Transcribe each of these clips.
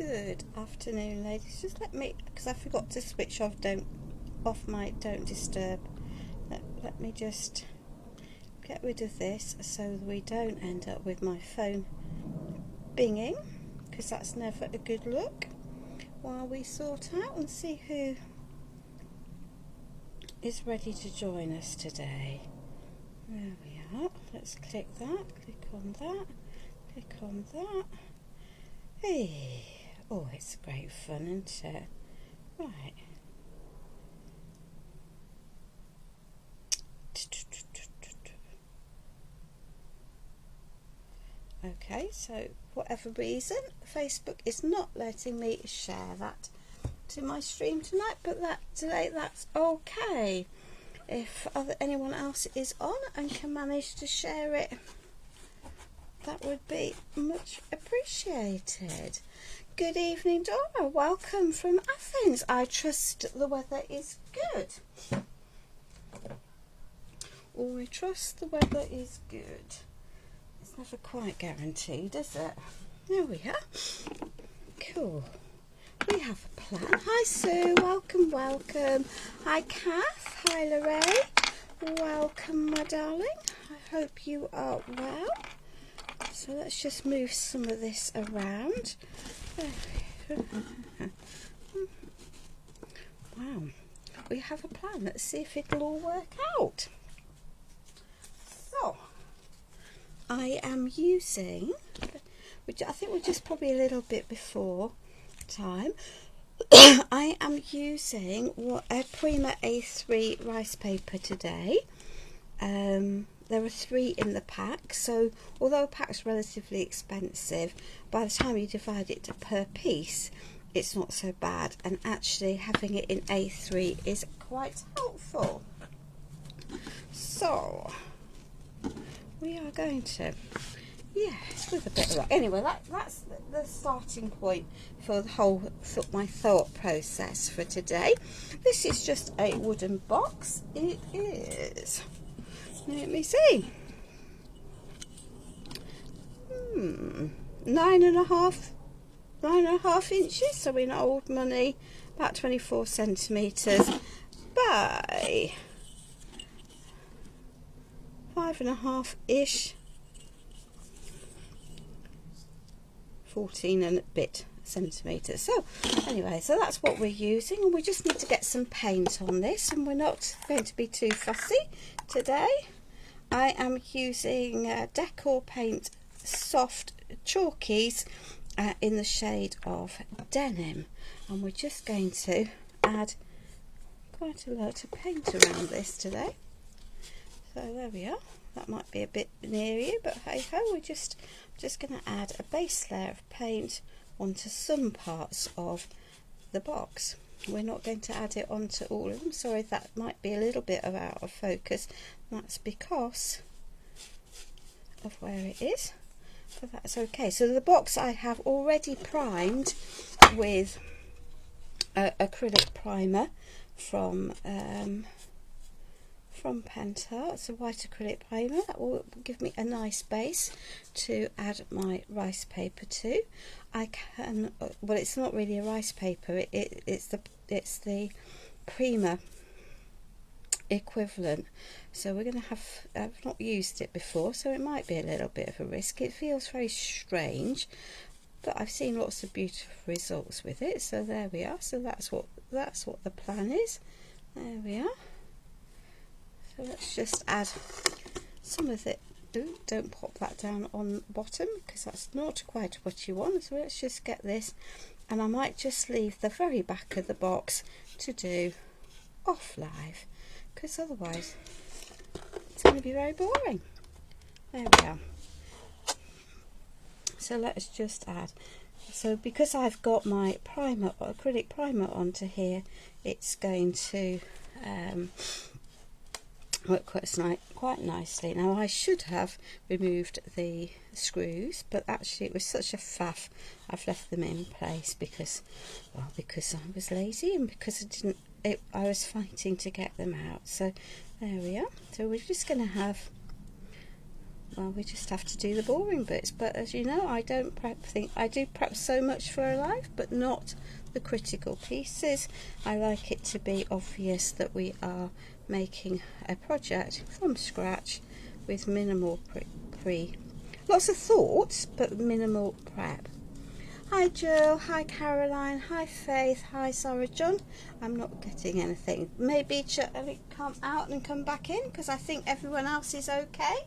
Good afternoon, ladies. Just let me, because I forgot to switch off my don't disturb. Let me just get rid of this so we don't end up with my phone binging, because that's never a good look, while we sort out and see who is ready to join us today. There we are. Let's click that, click on that, click on that. Hey, oh, it's great fun, isn't it? Right. Okay, so for whatever reason, Facebook is not letting me share that to my stream tonight, but that's okay. If anyone else is on and can manage to share it, that would be much appreciated. Good evening, Dora. Welcome from Athens. I trust the weather is good. Or I trust the weather is good. It's never quite guaranteed, is it? There we are. Cool. We have a plan. Hi, Sue. Welcome, welcome. Hi, Kath. Hi, Lorraine. Welcome, my darling. I hope you are well. So let's just move some of this around. Wow. We have a plan. Let's see if it'll all work out. So, I am using, which I think we're just probably a little bit before time. I am using a Prima A3 rice paper today. There are 3 in the pack, so although a pack's relatively expensive, by the time you divide it per piece, it's not so bad, and actually having it in A3 is quite helpful. So we are going to, with a bit of luck. Anyway, that's the starting point for the whole my thought process for today. This is just a wooden box. It is, let me see, 9.5 inches, so in old money about 24 centimetres by 5.5-ish, 14 and a bit centimetres. So anyway, so that's what we're using, and we just need to get some paint on this, and we're not going to be too fussy today. I am using decor paint soft chalkies in the shade of denim, and we're just going to add quite a lot of paint around this today. So there we are. That might be a bit near you, but hey ho, we're just going to add a base layer of paint onto some parts of the box. We're not going to add it onto all of them. Sorry, that might be a little bit out of focus. That's because of where it is, but that's okay. So the box I have already primed with acrylic primer from Pentart. It's a white acrylic primer that will give me a nice base to add my rice paper to. I can, well, it's not really a rice paper, it's the Prima equivalent. So we're going to have, I've not used it before, so it might be a little bit of a risk. It feels very strange, but I've seen lots of beautiful results with it. So there we are. So that's what the plan is. There we are. So let's just add some of it. Ooh, don't pop that down on the bottom, because that's not quite what you want. So let's just get this, and I might just leave the very back of the box to do off live, because otherwise it's going to be very boring. There we are. So let's just add. So because I've got my primer, acrylic primer onto here, it's going to work quite nicely. Now I should have removed the screws, but actually it was such a faff. I've left them in place because I was lazy, and because I was fighting to get them out. So there we are. So we're just going to have well, we just have to do the boring bits. But as you know, I do prep so much for a life, but not the critical pieces. I like it to be obvious that we are making a project from scratch with minimal lots of thoughts, but minimal prep. Hi Jill, hi Caroline, hi Faith, hi Sarah John. I'm not getting anything. Maybe come out and come back in because I think everyone else is okay.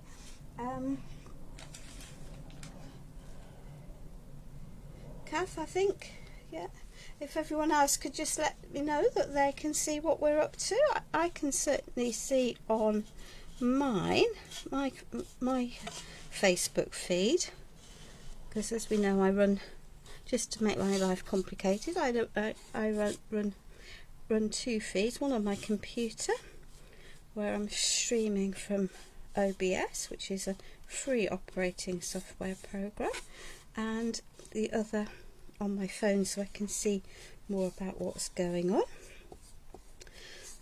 Kath, I think, yeah. If everyone else could just let me know that they can see what we're up to. I can certainly see on my Facebook feed, because as we know, I run, just to make my life complicated, I run two feeds, one on my computer where I'm streaming from OBS, which is a free operating software program, and the other on my phone so I can see more about what's going on.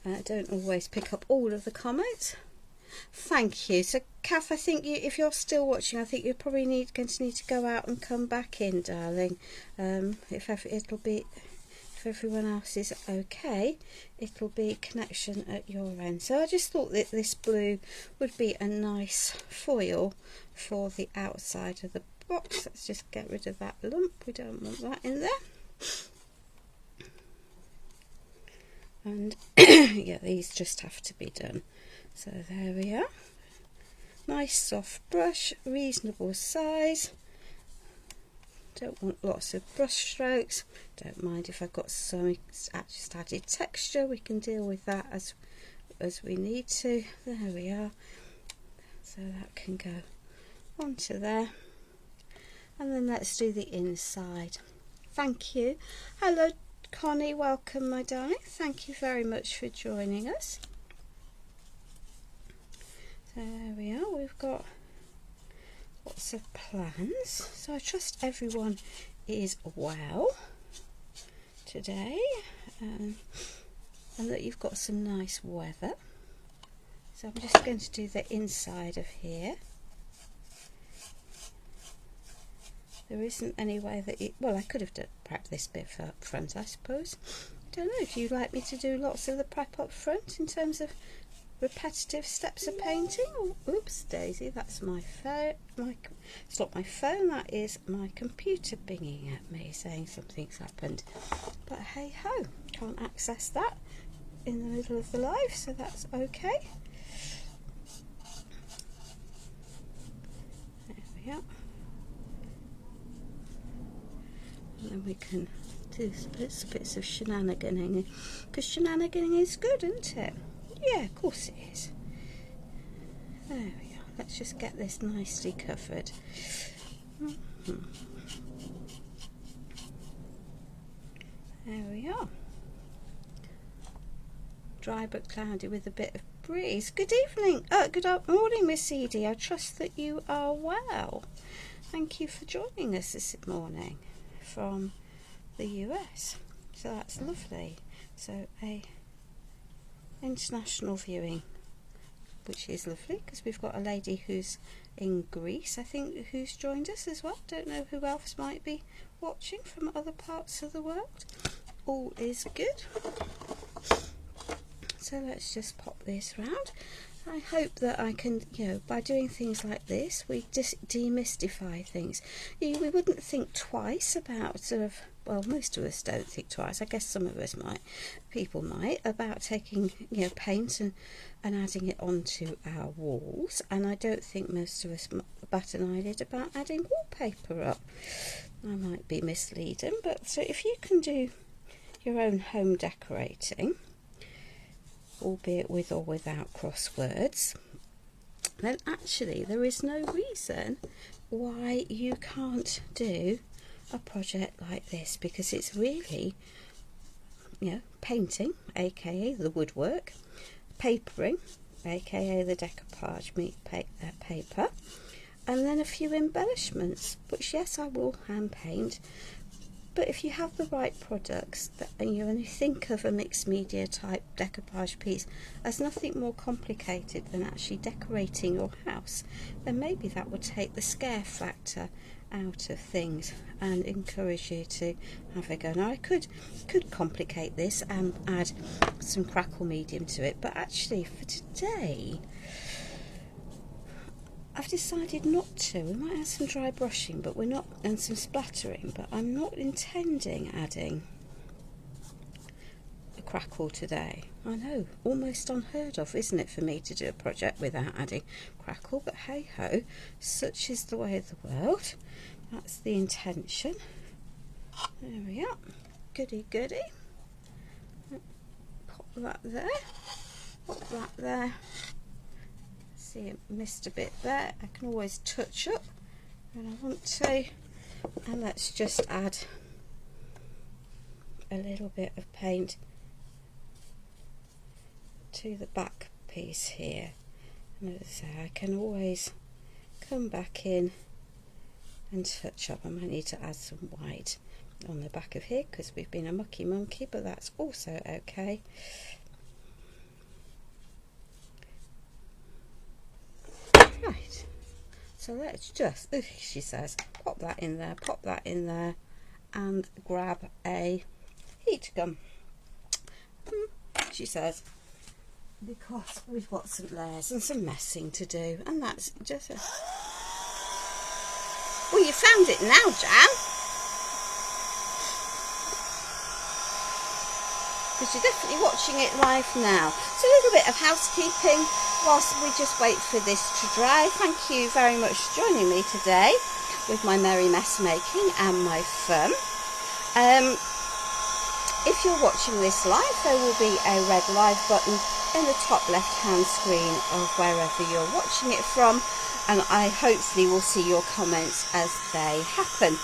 I don't always pick up all of the comments. Thank you. So Kath, I think if you're still watching, I think you're probably going to need to go out and come back in, darling. If everyone else is okay, it'll be connection at your end. So I just thought that this blue would be a nice foil for the outside of the box. Let's just get rid of that lump. We don't want that in there. And yeah, these just have to be done. So there we are. Nice soft brush, reasonable size. Don't want lots of brush strokes. Don't mind if I've got some just added texture. We can deal with that as we need to. There we are. So that can go onto there. And then let's do the inside. Thank you. Hello Connie, welcome my darling. Thank you very much for joining us. So there we are. We've got lots of plans. So I trust everyone is well today, and that you've got some nice weather. So I'm just going to do the inside of here. There isn't any way that well, I could have prepped this bit up front, I suppose. I don't know if you'd like me to do lots of the prep up front in terms of repetitive steps of painting. Oh, oops, Daisy, that's my phone. It's not my phone, that is my computer binging at me saying something's happened. But hey ho, can't access that in the middle of the live, so that's okay. There we are. And then we can do bits of shenaniganing, because shenaniganing is good, isn't it? Yeah, of course it is. There we are. Let's just get this nicely covered. There we are. Dry but cloudy with a bit of breeze. Good evening. Good morning, Miss Edie. I trust that you are well. Thank you for joining us this morning from the US. So that's lovely. So a international viewing, which is lovely because we've got a lady who's in Greece, I think, who's joined us as well. Don't know who else might be watching from other parts of the world. All is good. So let's just pop this round. I hope that I can, by doing things like this, we just demystify things. We wouldn't think twice about well, most of us don't think twice. I guess some of us might, people might, about taking, paint and adding it onto our walls. And I don't think most of us bat an eyelid about adding wallpaper up. I might be misleading, but so if you can do your own home decorating, albeit with or without crosswords, then actually there is no reason why you can't do a project like this, because it's really, painting, aka the woodwork, papering, aka the decoupage paper, and then a few embellishments, which yes, I will hand paint, But if you have the right products, and you think of a mixed media type decoupage piece as nothing more complicated than actually decorating your house, then maybe that would take the scare factor out of things and encourage you to have a go. Now I could complicate this and add some crackle medium to it, but actually for today I've decided not to. We might add some dry brushing, but we're not, and some splattering, but I'm not intending adding a crackle today. I know, almost unheard of, isn't it, for me to do a project without adding crackle, but hey ho, such is the way of the world. That's the intention. There we are. Goody goody. Pop that there. Pop that there. See, it missed a bit there. I can always touch up when I want to. And let's just add a little bit of paint to the back piece here. And as I say, I can always come back in and touch up. I might need to add some white on the back of here because we've been a mucky monkey, but that's also okay. Right, so let's just, she says, pop that in there, and grab a heat gun. She says, because we've got some layers and some messing to do, and that's just a... Well, you found it now, Jan. Because you're definitely watching it live now. So a little bit of housekeeping whilst we just wait for this to dry. Thank you very much for joining me today with my merry mess making and my fun. If you're watching this live, there will be a red live button in the top left hand screen of wherever you're watching it from, and I hopefully will see your comments as they happen.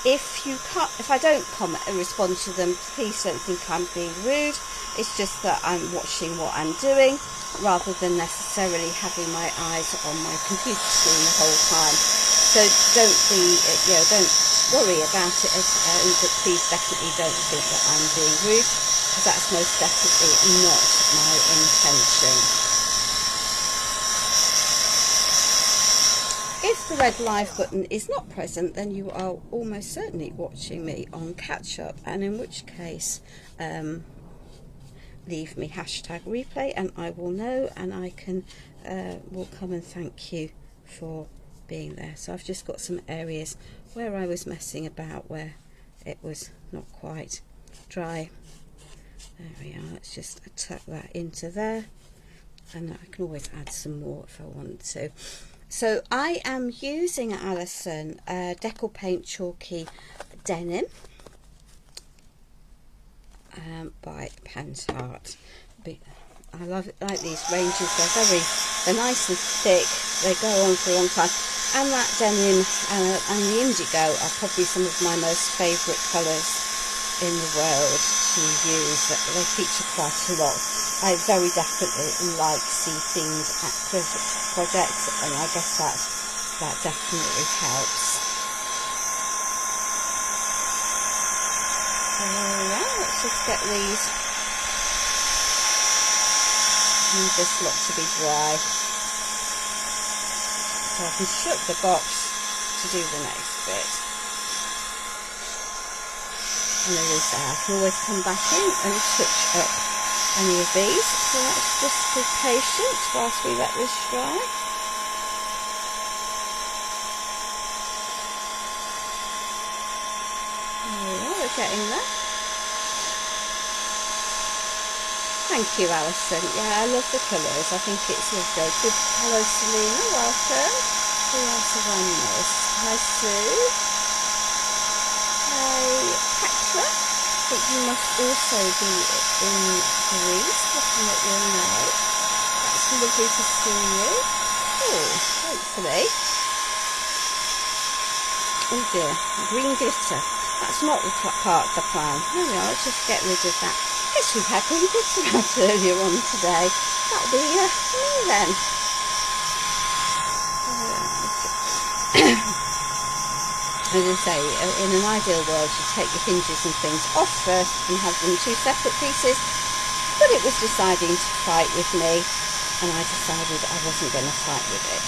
If I don't comment and respond to them, please don't think I'm being rude. It's just that I'm watching what I'm doing rather than necessarily having my eyes on my computer screen the whole time. So don't worry about it, but please definitely don't think that I'm being rude, because that's most definitely not my intention. If the red live button is not present, then you are almost certainly watching me on catch up, and in which case leave me #replay and I will know, and I can will come and thank you for being there. So I've just got some areas where I was messing about where it was not quite dry. There we are. Let's just tuck that into there, and I can always add some more if I want to. So I am using Alison Deco Paint Chalky Denim by Pentart. I like these ranges. They're nice and thick. They go on for a long time. And that denim and the indigo are probably some of my most favourite colours in the world to use. They feature quite a lot. I very definitely like sea themed projects, and I guess that definitely helps. Yeah, let's just get these. Need this lot to be dry, so I can shut the box to do the next bit. And there is that. I can always come back in and touch up any of these. So let's just be patient whilst we let this dry. There we are, we're getting there. Thank you, Alison. Yeah, I love the colours. I think it's lovely. Good. Hello, Selena. Welcome. Who else have I missed? Hi, Sue. Hi, Petra. But you must also be in Greece, looking at your note. That's lovely to see you. Oh, hopefully. Oh dear, green glitter. That's not the part of the plan. There we are. Let's just get rid of that. Guess we've had green glitter out earlier on today. That'll be me then. as I say, in an ideal world you take your hinges and things off first and have them two separate pieces, but it was deciding to fight with me, and I decided I wasn't going to fight with it.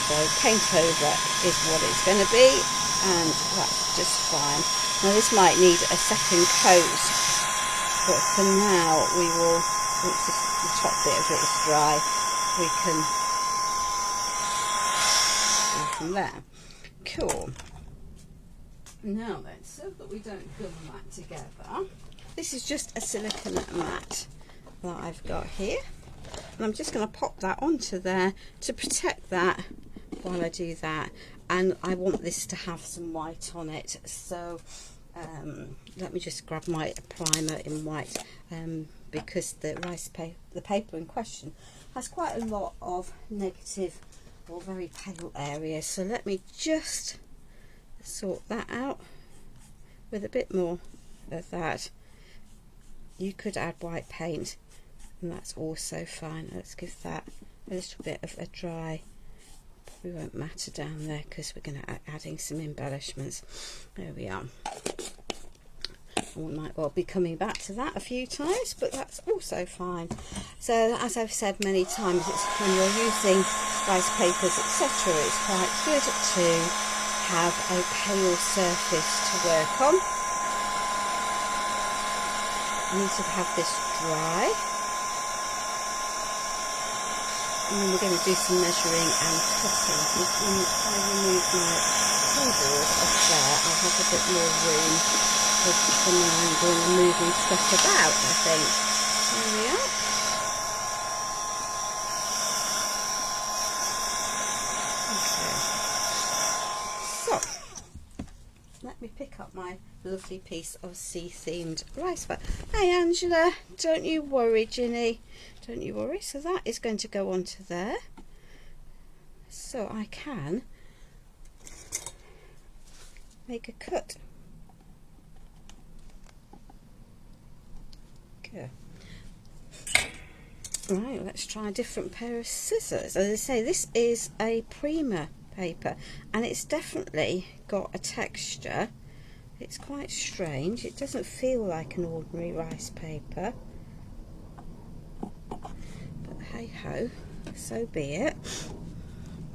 So paint over is what it's going to be, and that's just fine. Now this might need a second coat, but for now we will, once the top bit of it is dry, we can go from there. Cool. Now then, so that we don't gum that together, this is just a silicone mat that I've got here, and I'm just going to pop that onto there to protect that while I do that. And I want this to have some white on it, so let me just grab my primer in white, because the paper in question has quite a lot of negative or very pale areas, so let me just sort that out with a bit more of that. You could add white paint and that's also fine. Let's give that a little bit of a dry. Probably won't matter down there because we're going to adding some embellishments. There we are. We might well be coming back to that a few times, but that's also fine. So as I've said many times, it's when you're using rice papers etc., it's quite good to have a pale surface to work on. I need to have this dry, and then we're going to do some measuring and cutting. If I remove my keyboard off there, I'll have a bit more room for when I'm doing the moving stuff about, I think. There we are. Okay. So, let me pick up my lovely piece of sea-themed rice paper. Hey Angela, don't you worry, Ginny. Don't you worry. So that is going to go onto there. So I can make a cut. Good. Right, let's try a different pair of scissors. As I say, this is a Prima paper, and it's definitely got a texture. It's quite strange. It doesn't feel like an ordinary rice paper, but hey ho, so be it.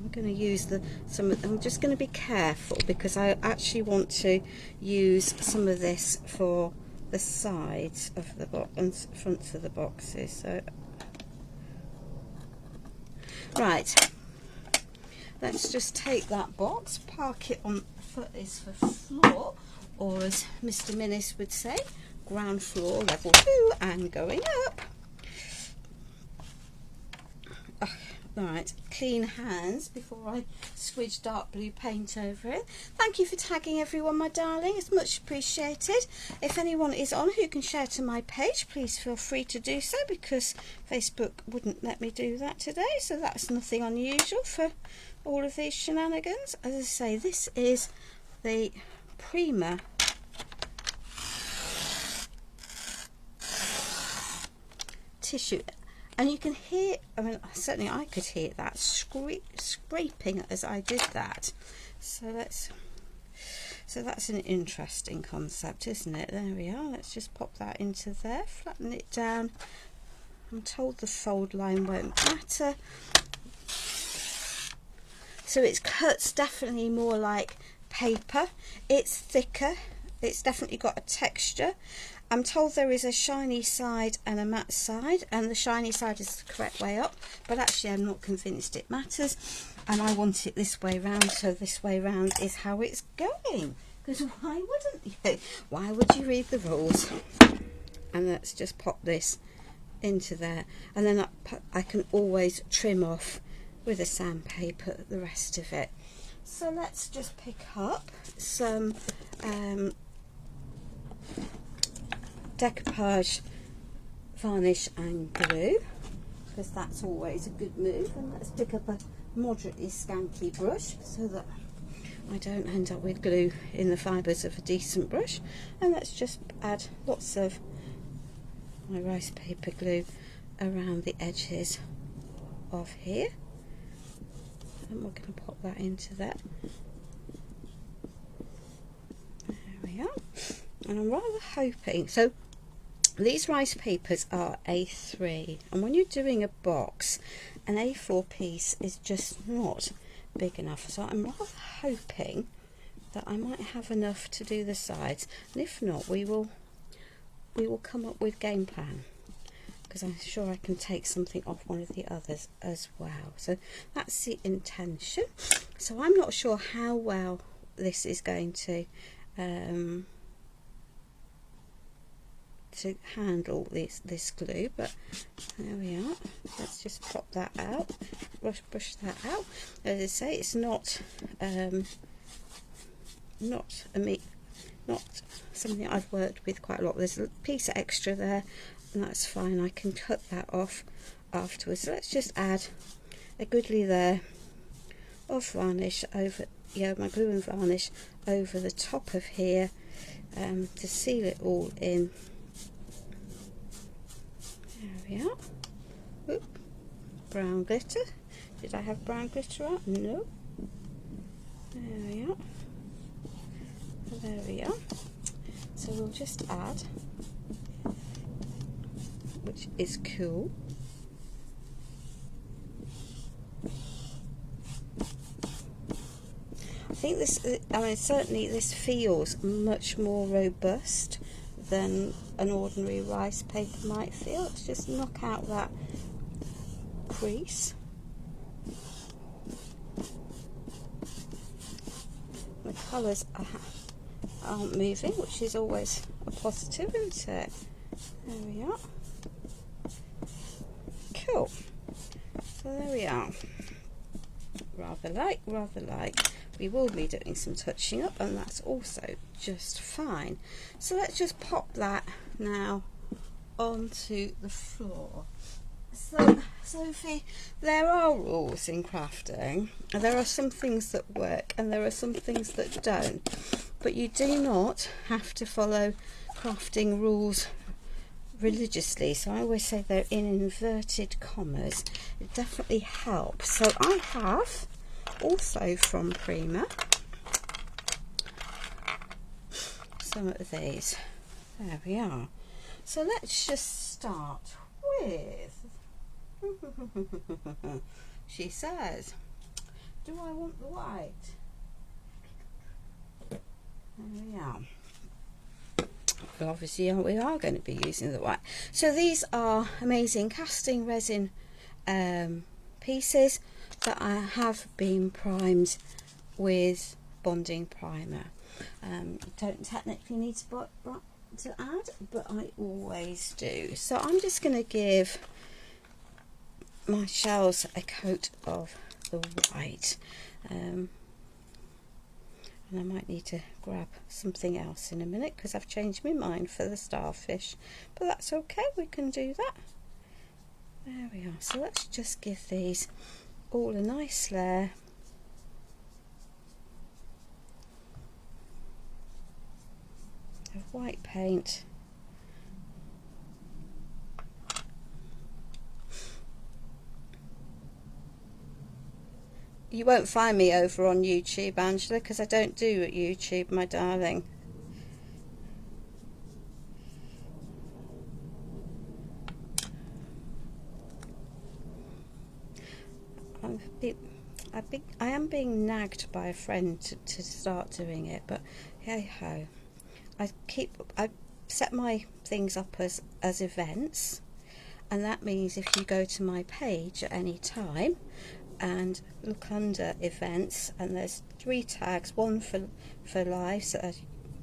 I'm going to use I'm just going to be careful because I actually want to use some of this for the sides of the box and fronts of the boxes. So right, let's just take that box, park it on foot is for floor, or as Mr. Minnis would say, ground floor, level 2, and going up. Alright, clean hands before I squidge dark blue paint over it. Thank you for tagging everyone, my darling, it's much appreciated. If anyone is on who can share to my page, please feel free to do so, because Facebook wouldn't let me do that today, so that's nothing unusual for all of these shenanigans. As I say, this is the Prima tissue, and you can hear, I mean certainly I could hear that scraping as I did that. So that's an interesting concept, isn't it? There we are. Let's just pop that into there, flatten it down. I'm told the fold line won't matter. So its cut's definitely more like paper. It's thicker. It's definitely got a texture. I'm told there is a shiny side and a matte side, and the shiny side is the correct way up, but actually I'm not convinced it matters, and I want it this way round, so this way round is how it's going, because why wouldn't you? Why would you read the rules? And let's just pop this into there, and then I can always trim off with a sandpaper the rest of it. So let's just pick up some decoupage varnish and glue, because that's always a good move. And let's pick up a moderately skanky brush so that I don't end up with glue in the fibres of a decent brush, and let's just add lots of my rice paper glue around the edges of here, and we're going to pop that into that. and I'm rather hoping, so these rice papers are A3, and when you're doing a box, an A4 piece is just not big enough, so I'm rather hoping that I might have enough to do the sides, and if not, we will come up with game plan, because I'm sure I can take something off one of the others as well. So that's the intention. So I'm not sure how well this is going to handle this glue, but there we are. Let's just pop that out, brush that out. As I say, it's not something I've worked with quite a lot. There's a piece of extra there, and that's fine. I can cut that off afterwards. So let's just add a goodly there of varnish over, my glue and varnish over the top of here to seal it all in. There we are. Oop. Brown glitter. Did I have brown glitter out? No. There we are. There we are. So we'll just add, which is cool. I think this, certainly this feels much more robust than an ordinary rice paper might feel. Let's just knock out that crease. The colours aren't moving, which is always a positive, isn't it? There we are. Cool. So there we are. Rather like. We will be doing some touching up, and that's also just fine. So let's just pop that now onto the floor. So, Sophie, there are rules in crafting. There are some things that work and there are some things that don't. But you do not have to follow crafting rules religiously. So I always say they're in inverted commas. It definitely helps. So I have also from Prima some of these. There we are. So let's just start with she says, do I want the white? There we are. Well, obviously we are going to be using the white. So these are amazing casting resin pieces that I have been primed with bonding primer. You don't technically need to add, but I always do. So I'm just going to give my shells a coat of the white, and I might need to grab something else in a minute because I've changed my mind for the starfish, but that's okay, we can do that. There we are. So let's just give these all a nice layer of white paint. You won't find me over on YouTube, Angela, because I don't do YouTube, my darling. I am being nagged by a friend to start doing it, but hey ho. I set my things up as events, and that means if you go to my page at any time and look under events, and there's 3 tags, one for live, so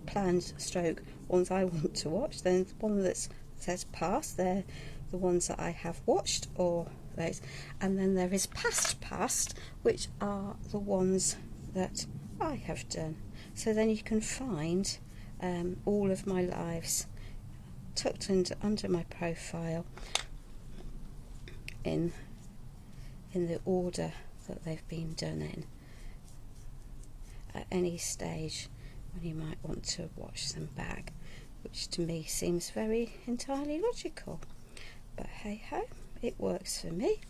planned stroke ones I want to watch, then one that says past, they're the ones that I have watched, or those, and then there is past, which are the ones that I have done. So then you can find all of my lives tucked under my profile in the order that they've been done in at any stage when you might want to watch them back, which to me seems very entirely logical, but hey ho, it works for me.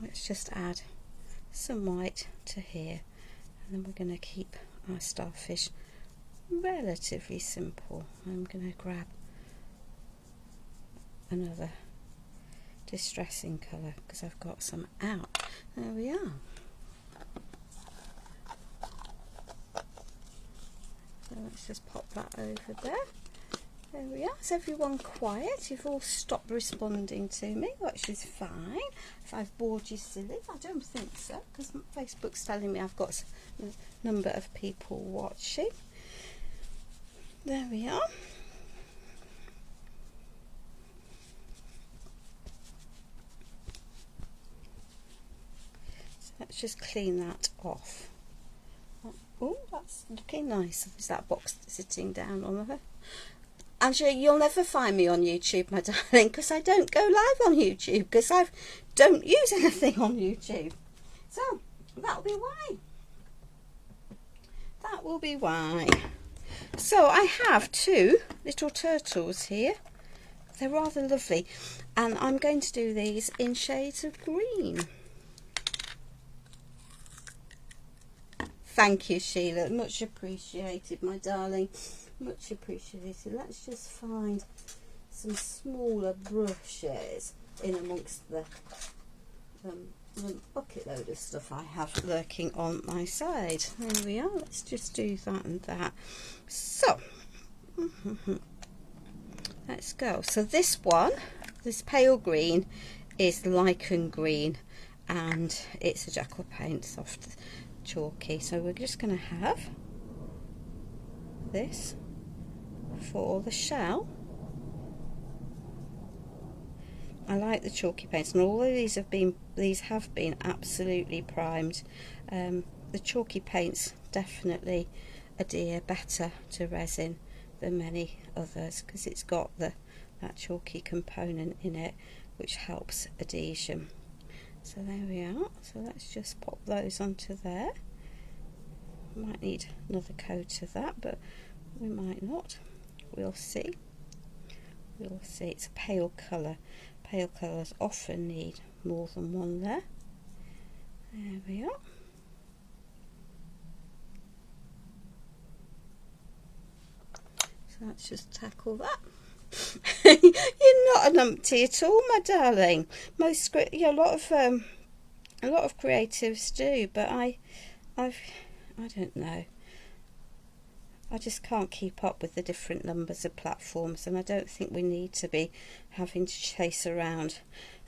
Let's just add some white to here, and then we're going to keep our starfish relatively simple. I'm going to grab another distressing colour because I've got some out. There we are. So let's just pop that over there. There we are. Is everyone quiet? You've all stopped responding to me, which is fine. If I've bored you silly, I don't think so, because Facebook's telling me I've got a number of people watching. There we are. So let's just clean that off. Oh, that's looking nice. Is that box sitting down on her? Angela, you'll never find me on YouTube, my darling, because I don't go live on YouTube, because I don't use anything on YouTube. So, that'll be why. That will be why. So, I have two little turtles here. They're rather lovely. And I'm going to do these in shades of green. Thank you, Sheila. Much appreciated, my darling. Much appreciated. Let's just find some smaller brushes in amongst the bucket load of stuff I have lurking on my side. There we are. Let's just do that and that. So, let's go. So this one, this pale green, is lichen green, and it's a Jackal Paint soft chalky. So we're just going to have this for the shell. I like the chalky paints, and although these have been absolutely primed, the chalky paints definitely adhere better to resin than many others because it's got that chalky component in it which helps adhesion. So there we are. So let's just pop those onto there. Might need another coat of that, but we might not. We'll see. We'll see. It's a pale colour. Pale colours often need more than one there. There we are. So let's just tackle that. You're not a numpty at all, my darling. Most, yeah, a lot of creatives do, but I don't know. I just can't keep up with the different numbers of platforms, and I don't think we need to be having to chase around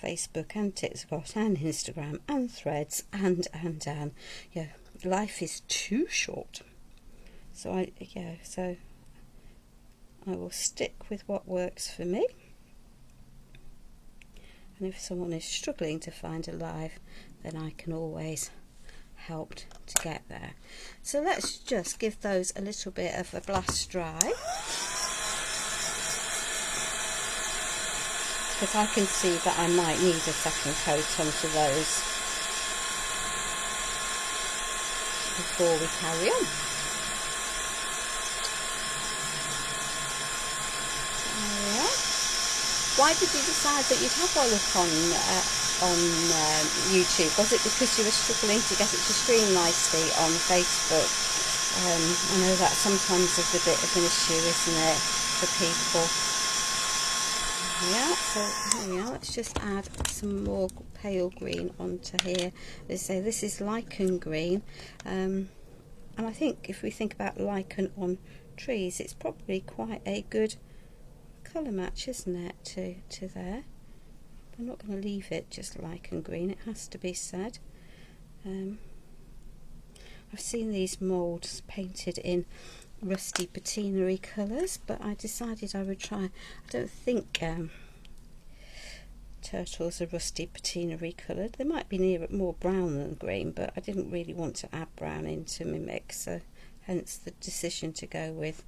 Facebook and TikTok and Instagram and Threads and yeah, life is too short. So I will stick with what works for me. And if someone is struggling to find a live, then I can always help to get there. So let's just give those a little bit of a blast dry, because I can see that I might need a second coat onto those before we carry on. There we are. Why did you decide that you'd have a look on YouTube? Was it because you were struggling to get it to stream nicely on Facebook? I know that sometimes is a bit of an issue, isn't it, for people? Yeah, so here we are. Let's just add some more pale green onto here. They say this is lichen green, and I think if we think about lichen on trees, it's probably quite a good colour match, isn't it, to there. I'm not going to leave it just lichen green, it has to be said. I've seen these moulds painted in rusty patinery colours, but I decided I would try. I don't think turtles are rusty patinery coloured. They might be more brown than green, but I didn't really want to add brown into my mix, so hence the decision to go with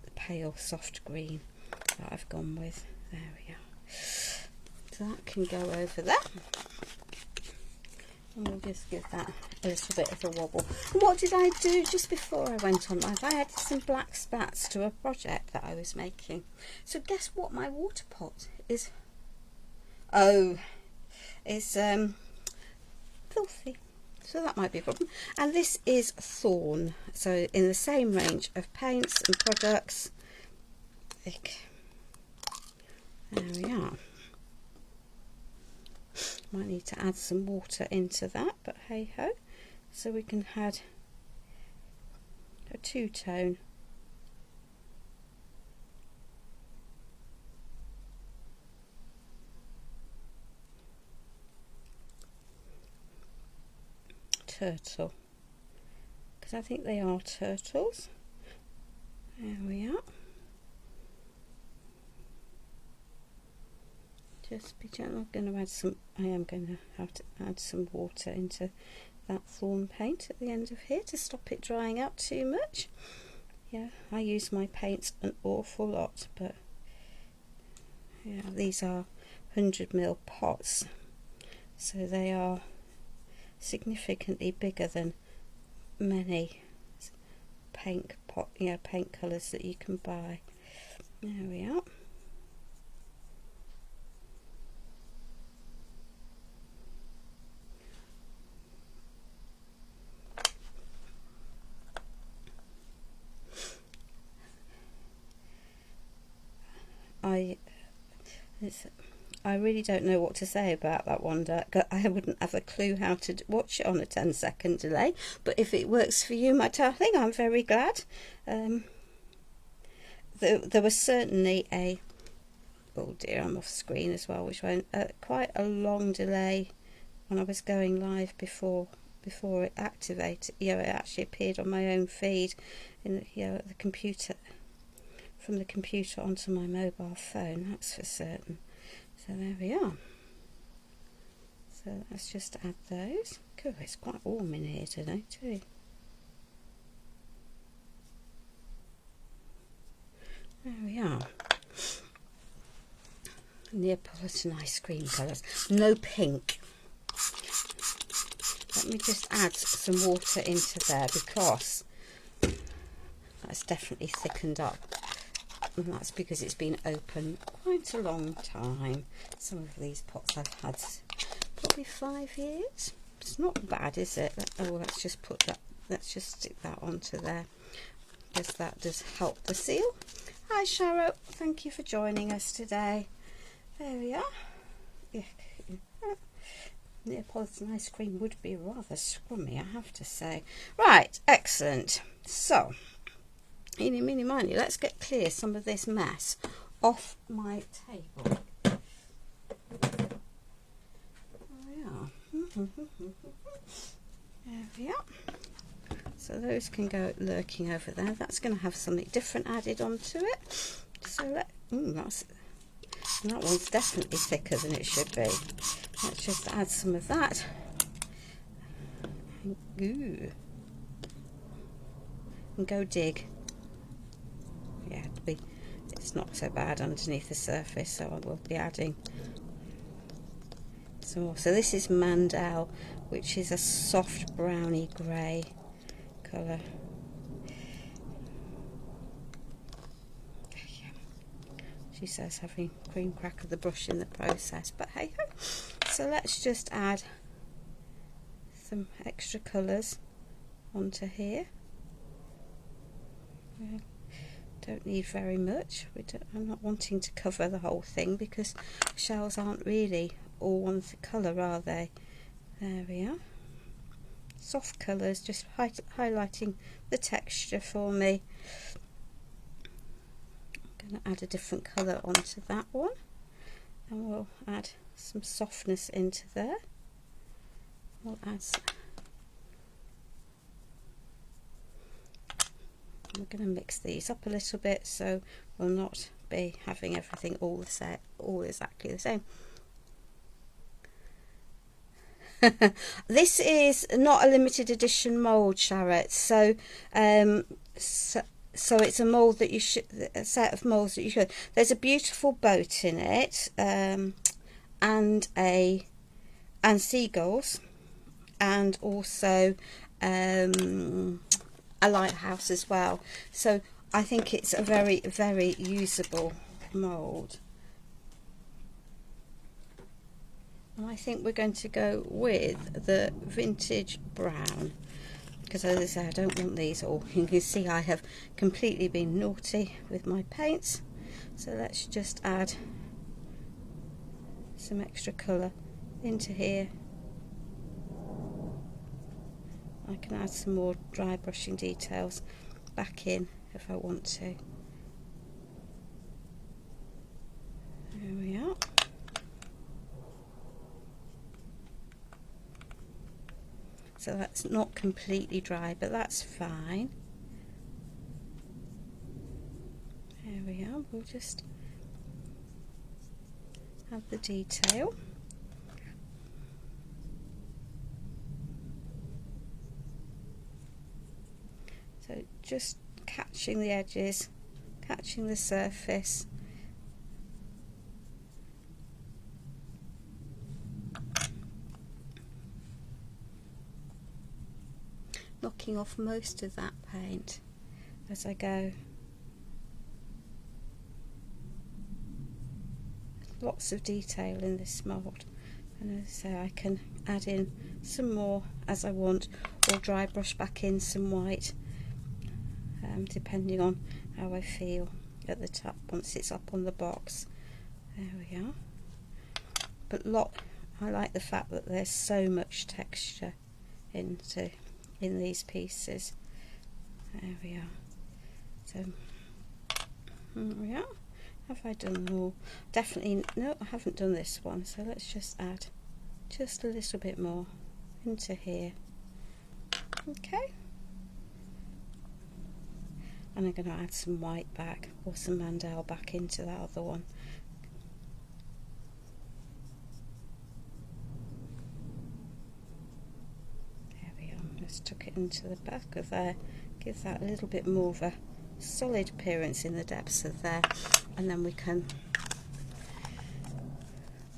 the pale soft green that I've gone with. There we are. So that can go over there, and we'll just give that a little bit of a wobble. And what did I do just before I went on live? I added some black spats to a project that I was making. So guess what my water pot is? Oh, is filthy. so that might be a problem. And this is Thorn, so in the same range of paints and products. Thick. There we are. Might need to add some water into that, but hey ho. So we can add a two-tone. Turtle, because I think they are turtles. There we are. Just be gentle. I'm going to add some. I am going to have to add some water into that Thorn paint at the end of here to stop it drying out too much. Yeah, I use my paints an awful lot, but yeah, these are 100ml pots, so they are significantly bigger than many paint colours that you can buy. There we are. I really don't know what to say about that one. I wouldn't have a clue how to watch it on a 10-second delay, but if it works for you, my darling, I'm very glad. There was certainly a, oh dear, I'm off screen as well, which went quite a long delay when I was going live before it activated. You know, it actually appeared on my own feed in the computer, from the computer onto my mobile phone, that's for certain. So there we are. So let's just add those. Cool, it's quite warm in here today too. There we are. Neapolitan ice cream colours. No pink. Let me just add some water into there because that's definitely thickened up. And that's because it's been open quite a long time. Some of these pots I've had probably 5 years. It's not bad, is it? Oh, let's just put that, let's just stick that onto there, because that does help the seal. Hi Sharo, thank you for joining us today. There we are. Yeah. Neapolitan ice cream would be rather scrummy, I have to say. Right, excellent. So, eeny, meeny, miny, let's get clear some of this mess off my table. There we are. There we are. So those can go lurking over there. That's going to have something different added onto it. So that one's definitely thicker than it should be. Let's just add some of that. Ooh. And go dig. Yeah, it's not so bad underneath the surface, so I will be adding some more. So this is Mandel, which is a soft browny grey colour. She says having cream crack of the brush in the process, but hey ho. So let's just add some extra colours onto here. Don't need very much. I'm not wanting to cover the whole thing because shells aren't really all one colour, are they? There we are. Soft colours, just highlighting the texture for me. I'm going to add a different colour onto that one, and we'll add some softness into there. We'll add some. We're going to mix these up a little bit, so we'll not be having everything all exactly the same. This is not a limited edition mould, Charlotte. So it's a mould that you should, a set of moulds that you should. There's a beautiful boat in it, and seagulls, and also a lighthouse as well. So I think it's a very, very usable mould. And I think we're going to go with the vintage brown, because as I say, I don't want these all. You can see I have completely been naughty with my paints. So let's just add some extra colour into here. I can add some more dry brushing details back in if I want to. There we are. So that's not completely dry, but that's fine. There we are. We'll just add the detail. So just catching the edges, catching the surface. Knocking off most of that paint as I go. Lots of detail in this mould, and as I say, I can add in some more as I want, or dry brush back in some white, depending on how I feel at the top once it's up on the box. There we are. But I like the fact that there's so much texture in these pieces. There we are. So there we are. Have I done more? Definitely no, I haven't done this one, so let's just add just a little bit more into here. Okay, and I'm going to add some white back, or some Mandel back into that other one. Just tuck it into the back of there, give that a little bit more of a solid appearance in the depths of there, and then we can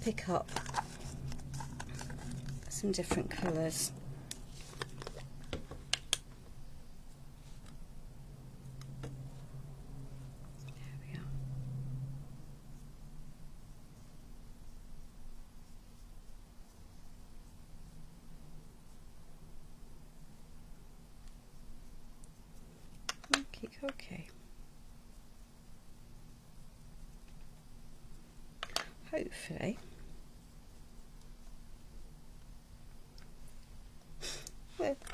pick up some different colours. There we are. Okay. Hopefully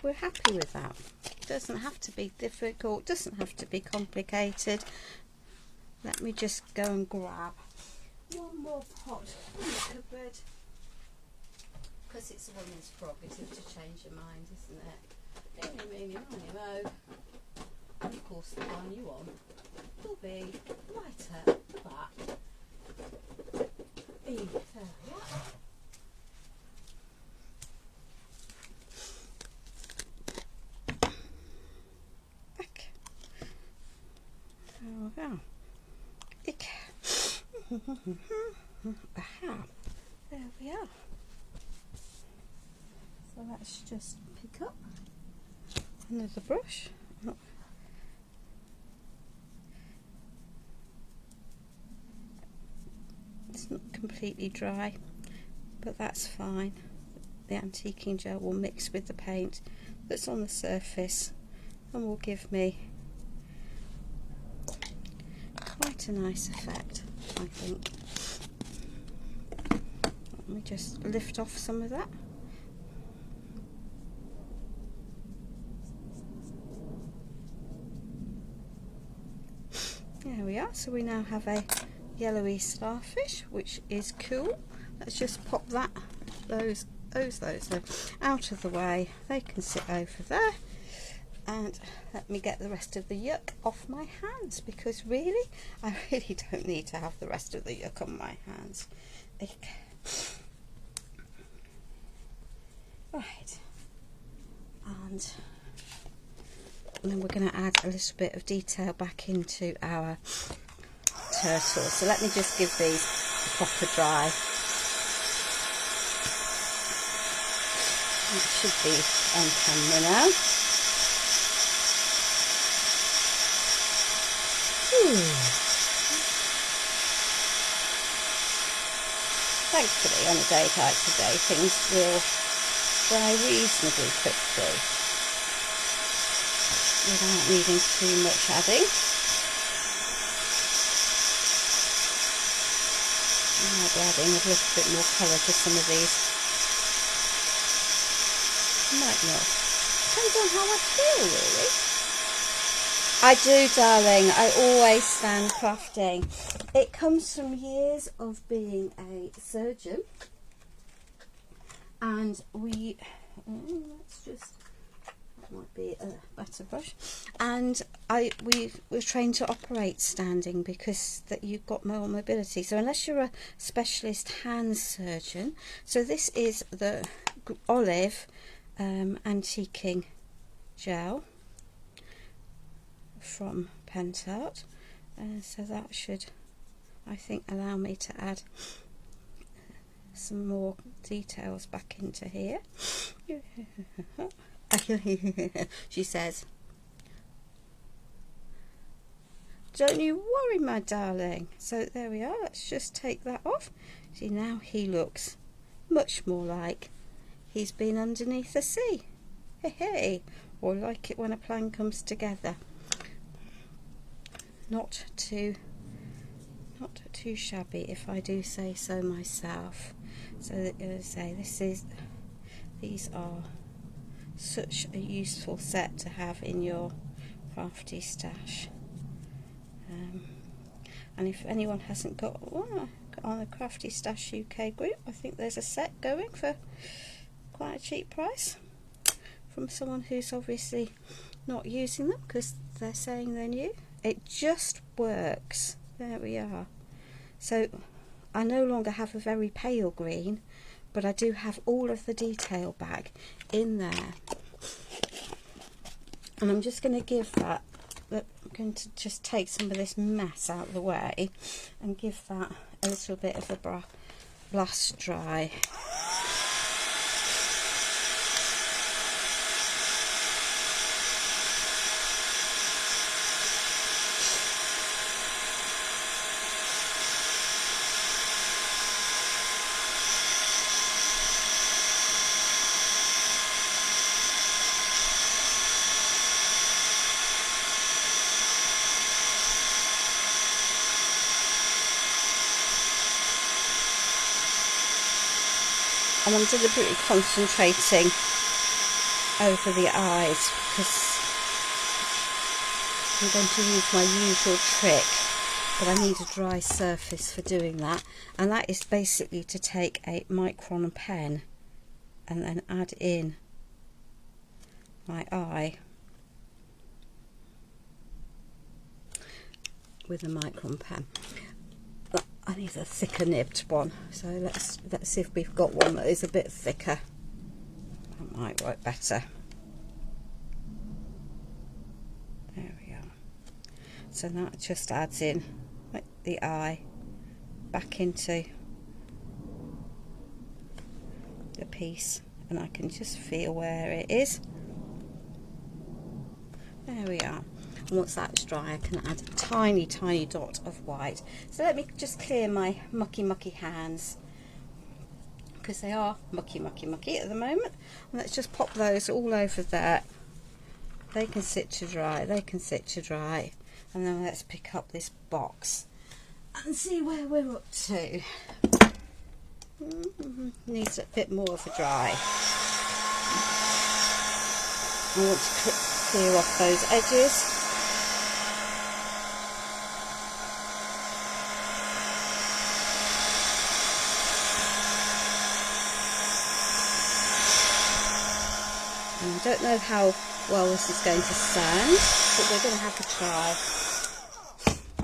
we're happy with that. It doesn't have to be difficult, doesn't have to be complicated. Let me just go and grab one more pot from the cupboard, because it's a woman's prerogative to change your mind, isn't it? Eeny, meeny, miny, moe. And of course the one you want will be lighter at the back. There we are. Back. There we go. Aha. There we are. So let's just pick up another brush. It's not completely dry, but that's fine. The antiquing gel will mix with the paint that's on the surface and will give me quite a nice effect, I think. Let me just lift off some of that. There we are. So we now have a yellowy starfish, which is cool. Let's just pop those out of the way. They can sit over there, and let me get the rest of the yuck off my hands, because really I really don't need to have the rest of the yuck on my hands. Okay. Right, and then we're going to add a little bit of detail back into our turtle. So let me just give these a proper dry. It should be on camera now. thankfully on a day like today things will dry reasonably quickly without needing too much adding. I might be adding a little bit more colour to some of these. Might not. Depends on how I feel, really. I do, darling. I always stand crafting. It comes from years of being a surgeon, and we. Let's just. That might be a better brush. And we were trained to operate standing because that you've got more mobility. So unless you're a specialist hand surgeon, so this is the olive antiquing gel from Pentart, so that should, I think, allow me to add some more details back into here. She says, don't you worry, my darling. So there we are. Let's just take that off. See, now he looks much more like he's been underneath the sea. Hey, hey. Or like it when a plan comes together. Not too shabby, if I do say so myself. So that, as I say, these are such a useful set to have in your crafty stash. And if anyone hasn't got one on the Crafty Stash UK group, I think there's a set going for quite a cheap price from someone who's obviously not using them because they're saying they're new. It just works. There we are. So I no longer have a very pale green, but I do have all of the detail back in there. And I'm just going to give that, I'm going to just take some of this mess out of the way and give that a little bit of a blast dry. And I'm deliberately concentrating over the eyes because I'm going to use my usual trick, but I need a dry surface for doing that, and that is basically to take a micron pen and then add in my eye with a micron pen. I need a thicker nibbed one, so let's see if we've got one that is a bit thicker. That might work better. There we are. So that just adds in the eye back into the piece, and I can just feel where it is. There we are. And once that's dry, I can add a tiny dot of white. So let me just clear my mucky hands, because they are mucky at the moment. And let's just pop those all over there. They can sit to dry, and then let's pick up this box and see where we're up to. Needs a bit more of a dry. I want to clear off those edges. I don't know how well this is going to sound, but we're going to have a try.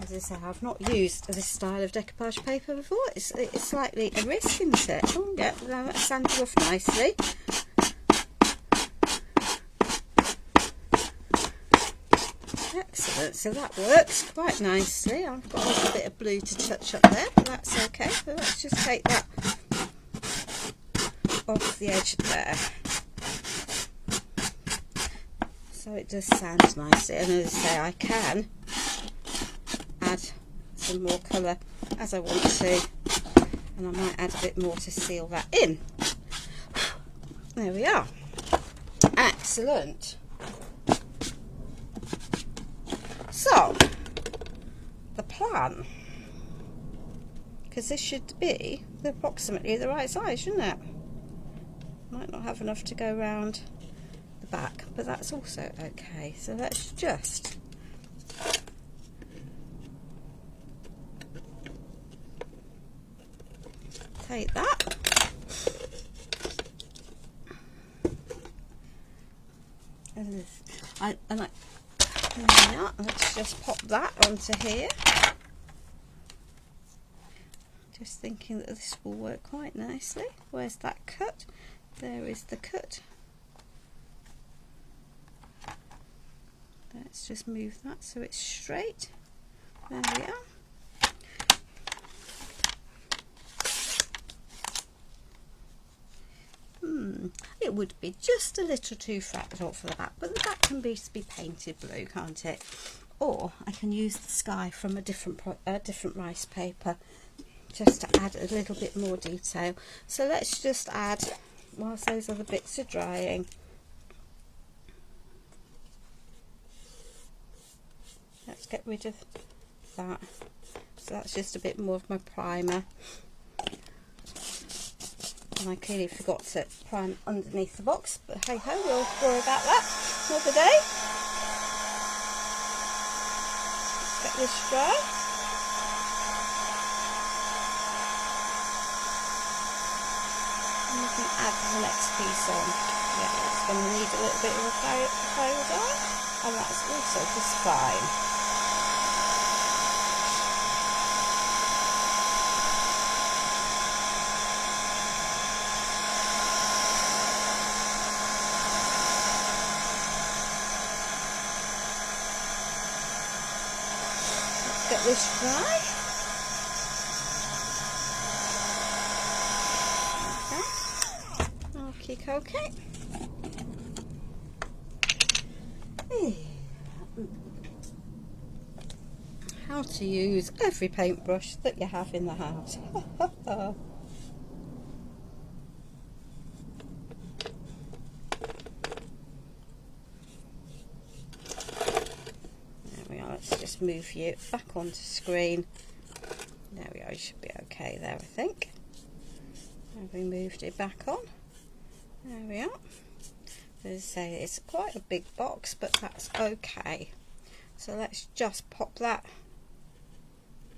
As I say, I've not used this style of decoupage paper before. It's slightly a risk, isn't it? Oh yeah, that sanded off nicely. Excellent, so that works quite nicely. I've got a little bit of blue to touch up there, but that's okay. So let's just take that off the edge there. So it does sound nicely, and as I say, I can add some more colour as I want to, and I might add a bit more to seal that in. There we are. Excellent. So the plan, because this should be approximately the right size, shouldn't it? Might not have enough to go around the back, but that's also okay. So let's just take that, let's just pop that onto here. Just thinking that this will work quite nicely. Where's that cut? There is the cut. Let's just move that so it's straight. There we are. It would be just a little too fractal for the back, but the back can be painted blue, can't it? Or I can use the sky from a different rice paper, just to add a little bit more detail. So let's just add, whilst those other bits are drying, let's get rid of that. So that's just a bit more of my primer. And I clearly forgot to prime underneath the box, but hey ho, we'll worry about that another day. Let's get this dry. And we can add the next piece on. Yeah, it's going to need a little bit of a fire dye, and that's also just fine. Get this dry. Okay. How to use every paintbrush that you have in the house. There we are. Let's just move you back onto screen. There we are. You should be okay there, I think. Have we moved it back on? There we are. As I say, it's quite a big box, but that's okay. So let's just pop that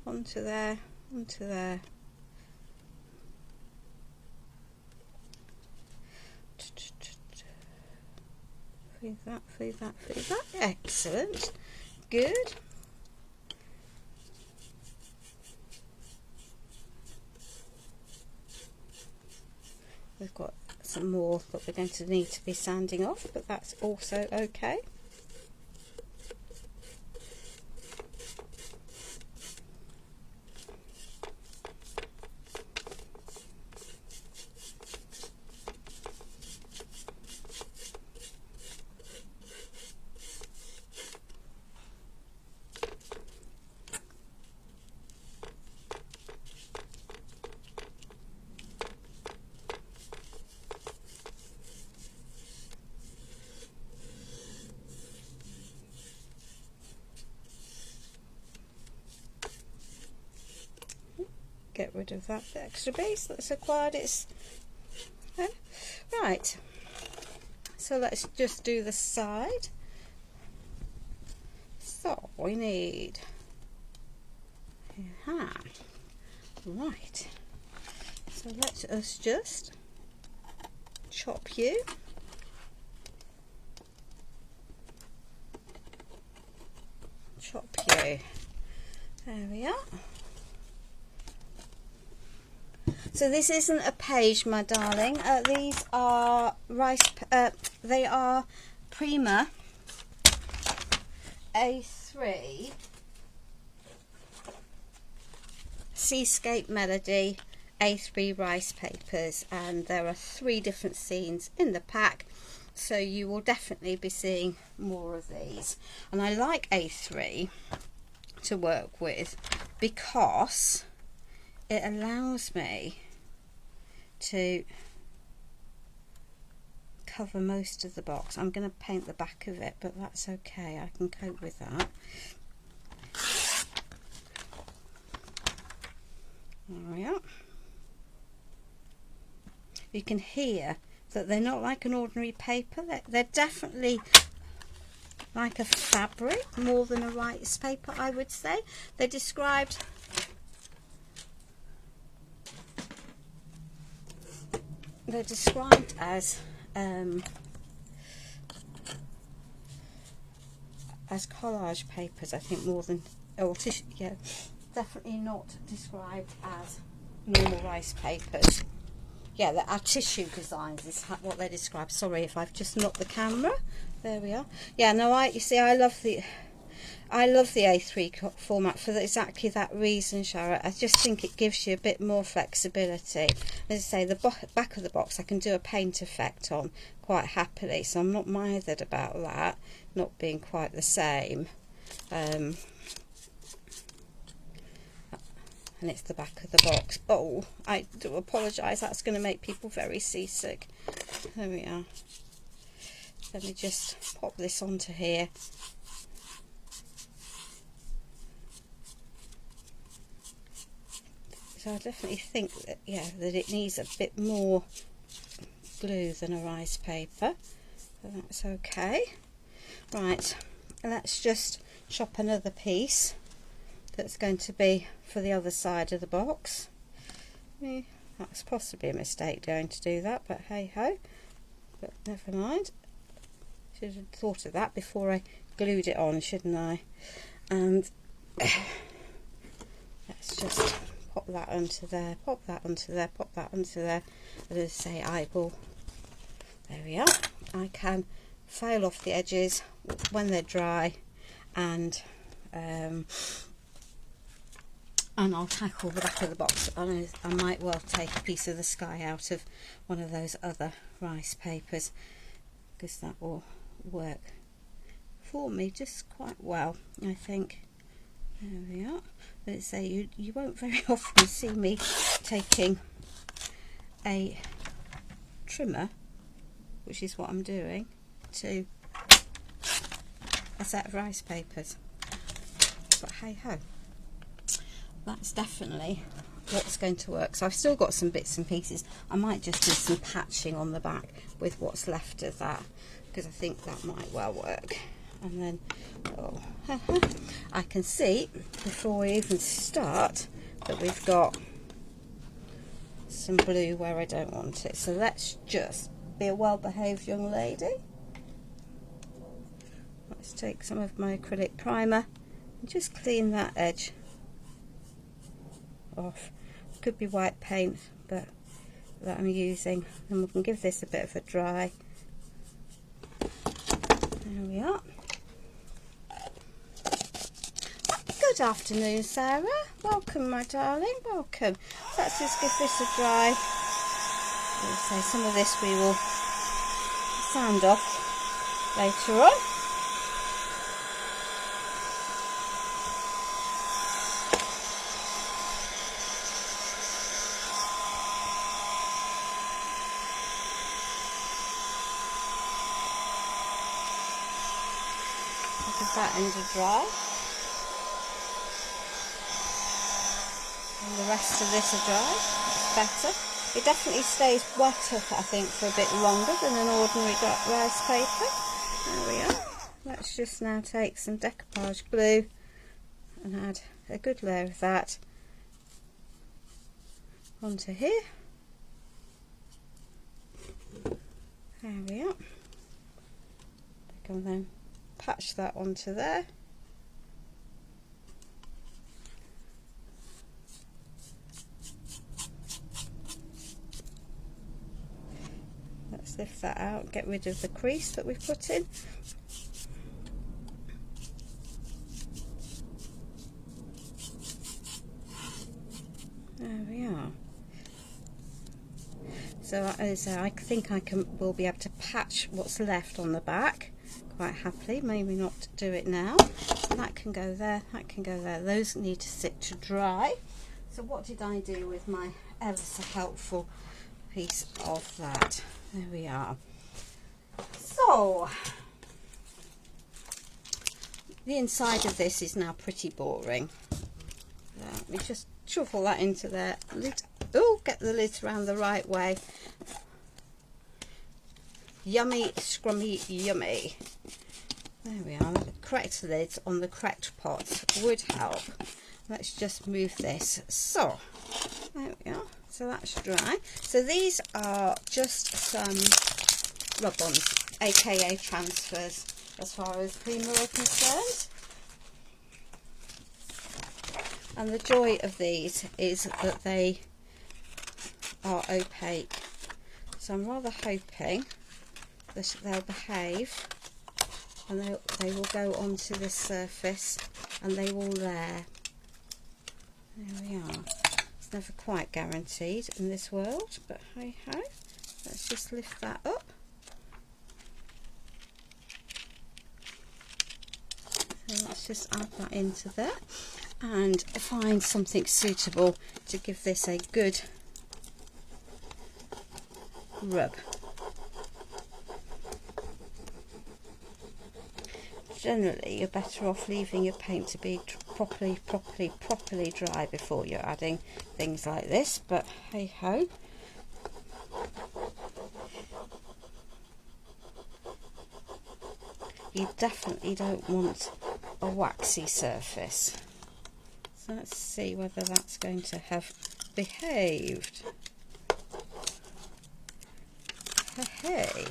onto there, onto there. Feed that, feed that, feed that. Excellent. Good. We've got some more that we're going to need to be sanding off, but that's also okay. Get rid of that extra base that's acquired. Right, so let's just do the side. So we need right, so let us just chop you. There we are. So this isn't a page, my darling. These are they are Prima A3 Seascape Melody A3 rice papers, and there are 3 different scenes in the pack, so you will definitely be seeing more of these. And I like A3 to work with because it allows me to cover most of the box. I'm going to paint the back of it, but that's okay, I can cope with that. There we are. You can hear that they're not like an ordinary paper, they're definitely like a fabric more than a rice paper, I would say. They're described as collage papers, I think, more than, or tissue, yeah, definitely not described as normal rice papers. Yeah, our tissue designs is what they describe. Sorry if I've just knocked the camera. There we are. Yeah, no, you see, I love the A3 format for exactly that reason, Shara. I just think it gives you a bit more flexibility. As I say, the back of the box I can do a paint effect on quite happily, so I'm not mithered about that not being quite the same. And it's the back of the box. Oh, I do apologise, that's going to make people very seasick. There we are. Let me just pop this onto here. So I definitely think that, yeah, that it needs a bit more glue than a rice paper, but that's okay. Right, let's just chop another piece that's going to be for the other side of the box. That's possibly a mistake going to do that, but hey ho, but never mind. Should have thought of that before I glued it on, shouldn't I? And let's just pop that onto there, pop that onto there, pop that onto there. As I say, I will, there we are. I can file off the edges when they're dry, and I'll tackle the back of the box. I might well take a piece of the sky out of one of those other rice papers, because that will work for me just quite well, I think. There we are. Let's say you won't very often see me taking a trimmer, which is what I'm doing, to a set of rice papers. But hey ho, that's definitely what's going to work. So I've still got some bits and pieces. I might just do some patching on the back with what's left of that, because I think that might well work. And then, oh, I can see before we even start that we've got some blue where I don't want it. So let's just be a well-behaved young lady. Let's take some of my acrylic primer and just clean that edge off. Could be white paint, but that I'm using, and we can give this a bit of a dry. There we are. Good afternoon, Sarah. Welcome, my darling. Welcome. Let's just give this a dry. So some of this we will sand off later on. Give that end a dry. And the rest of this are dry. It's better. It definitely stays wetter, I think, for a bit longer than an ordinary rice paper. There we are. Let's just now take some decoupage glue and add a good layer of that onto here. There we are. I can then patch that onto there. Let's lift that out, get rid of the crease that we've put in. There we are. So I think we'll be able to patch what's left on the back quite happily. Maybe not do it now. That can go there, that can go there. Those need to sit to dry. So what did I do with my ever so helpful piece of that? There we are. So the inside of this is now pretty boring. Let me just shuffle that into there. Oh, get the lids around the right way. Yummy, scrummy, yummy. There we are. The correct lids on the correct pot would help. Let's just move this. So there we are. So that's dry. So these are just some rub-ons, aka transfers, as far as Prima are concerned. And the joy of these is that they are opaque. So I'm rather hoping that they'll behave and they will go onto this surface and they will layer. There we are. It's never quite guaranteed in this world, but hey ho. Let's just lift that up. So let's just add that into there and find something suitable to give this a good rub. Generally, you're better off leaving your paint to be properly dry before you're adding things like this, but hey ho. You definitely don't want a waxy surface. So let's see whether that's going to have behaved. Hey,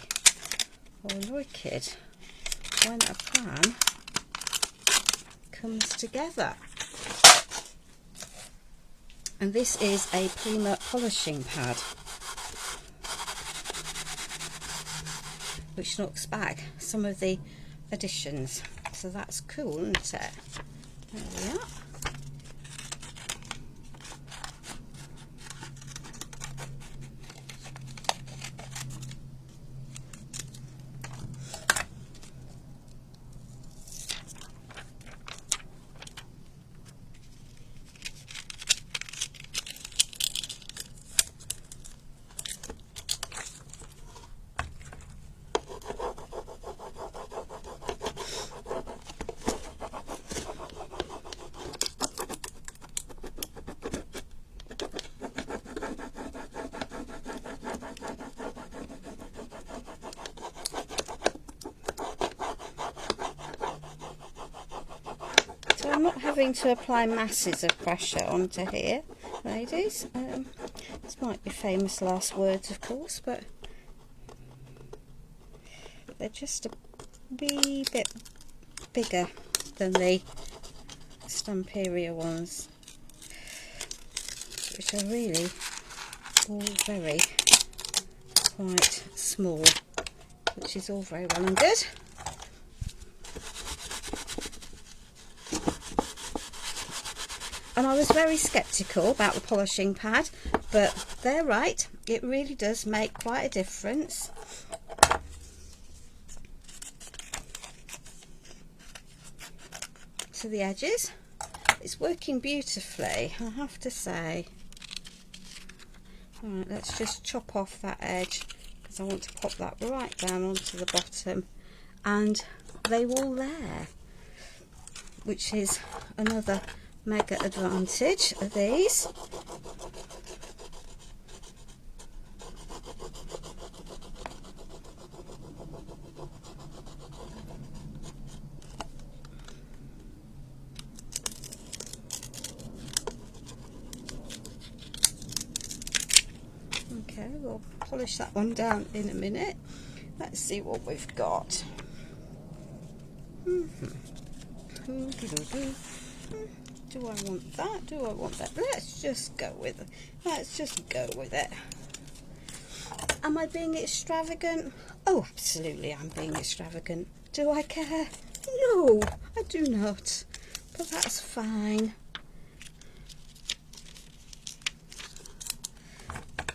oh like it when a plan comes together. And this is a Prima polishing pad, which knocks back some of the additions, so that's cool, isn't it? There we are. So I'm not having to apply masses of pressure onto here, ladies. This might be famous last words, of course, but they're just a wee bit bigger than the Stamperia ones, which are really all very quite small, which is all very well and good. And I was very sceptical about the polishing pad, but they're right, it really does make quite a difference. To the edges, it's working beautifully, I have to say. Alright, let's just chop off that edge because I want to pop that right down onto the bottom, and they will layer, which is another mega advantage of these. Okay, we'll polish that one down in a minute. Let's see what we've got. Do I want that? Do I want that? Let's just go with it. Let's just go with it. Am I being extravagant? Oh, absolutely, I'm being extravagant. Do I care? No, I do not. But that's fine.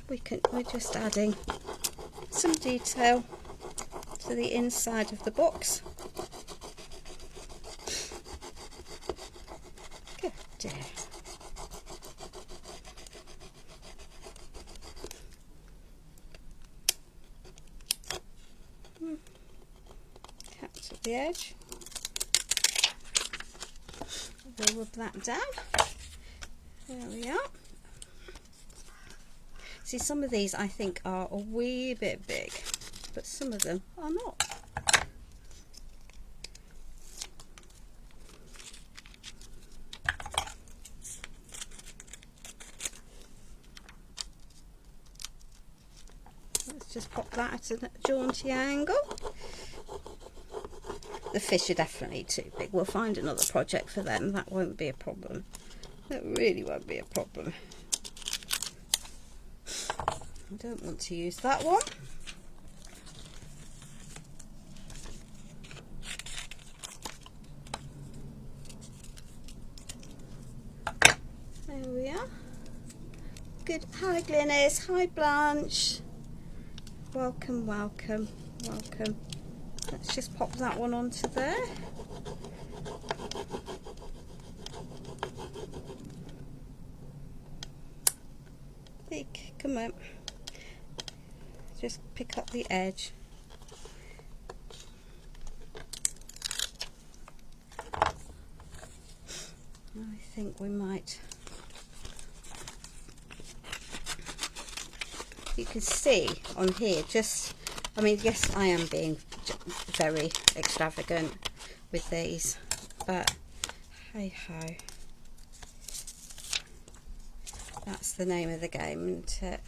We're just adding some detail to the inside of the box. Good dear. the edge. We'll rub that down. There we are. See, some of these I think are a wee bit big, but some of them are not. Let's just pop that at a jaunty angle. The fish are definitely too big. We'll find another project for them. That won't be a problem. That really won't be a problem. I don't want to use that one. There we are. Good. Hi Glynis. Hi Blanche. Welcome, welcome, welcome. Let's just pop that one onto there. Big, come on. Just pick up the edge. I think we might. You can see on here just, I mean, yes, I am being very extravagant with these, but hey ho, that's the name of the game, isn't it?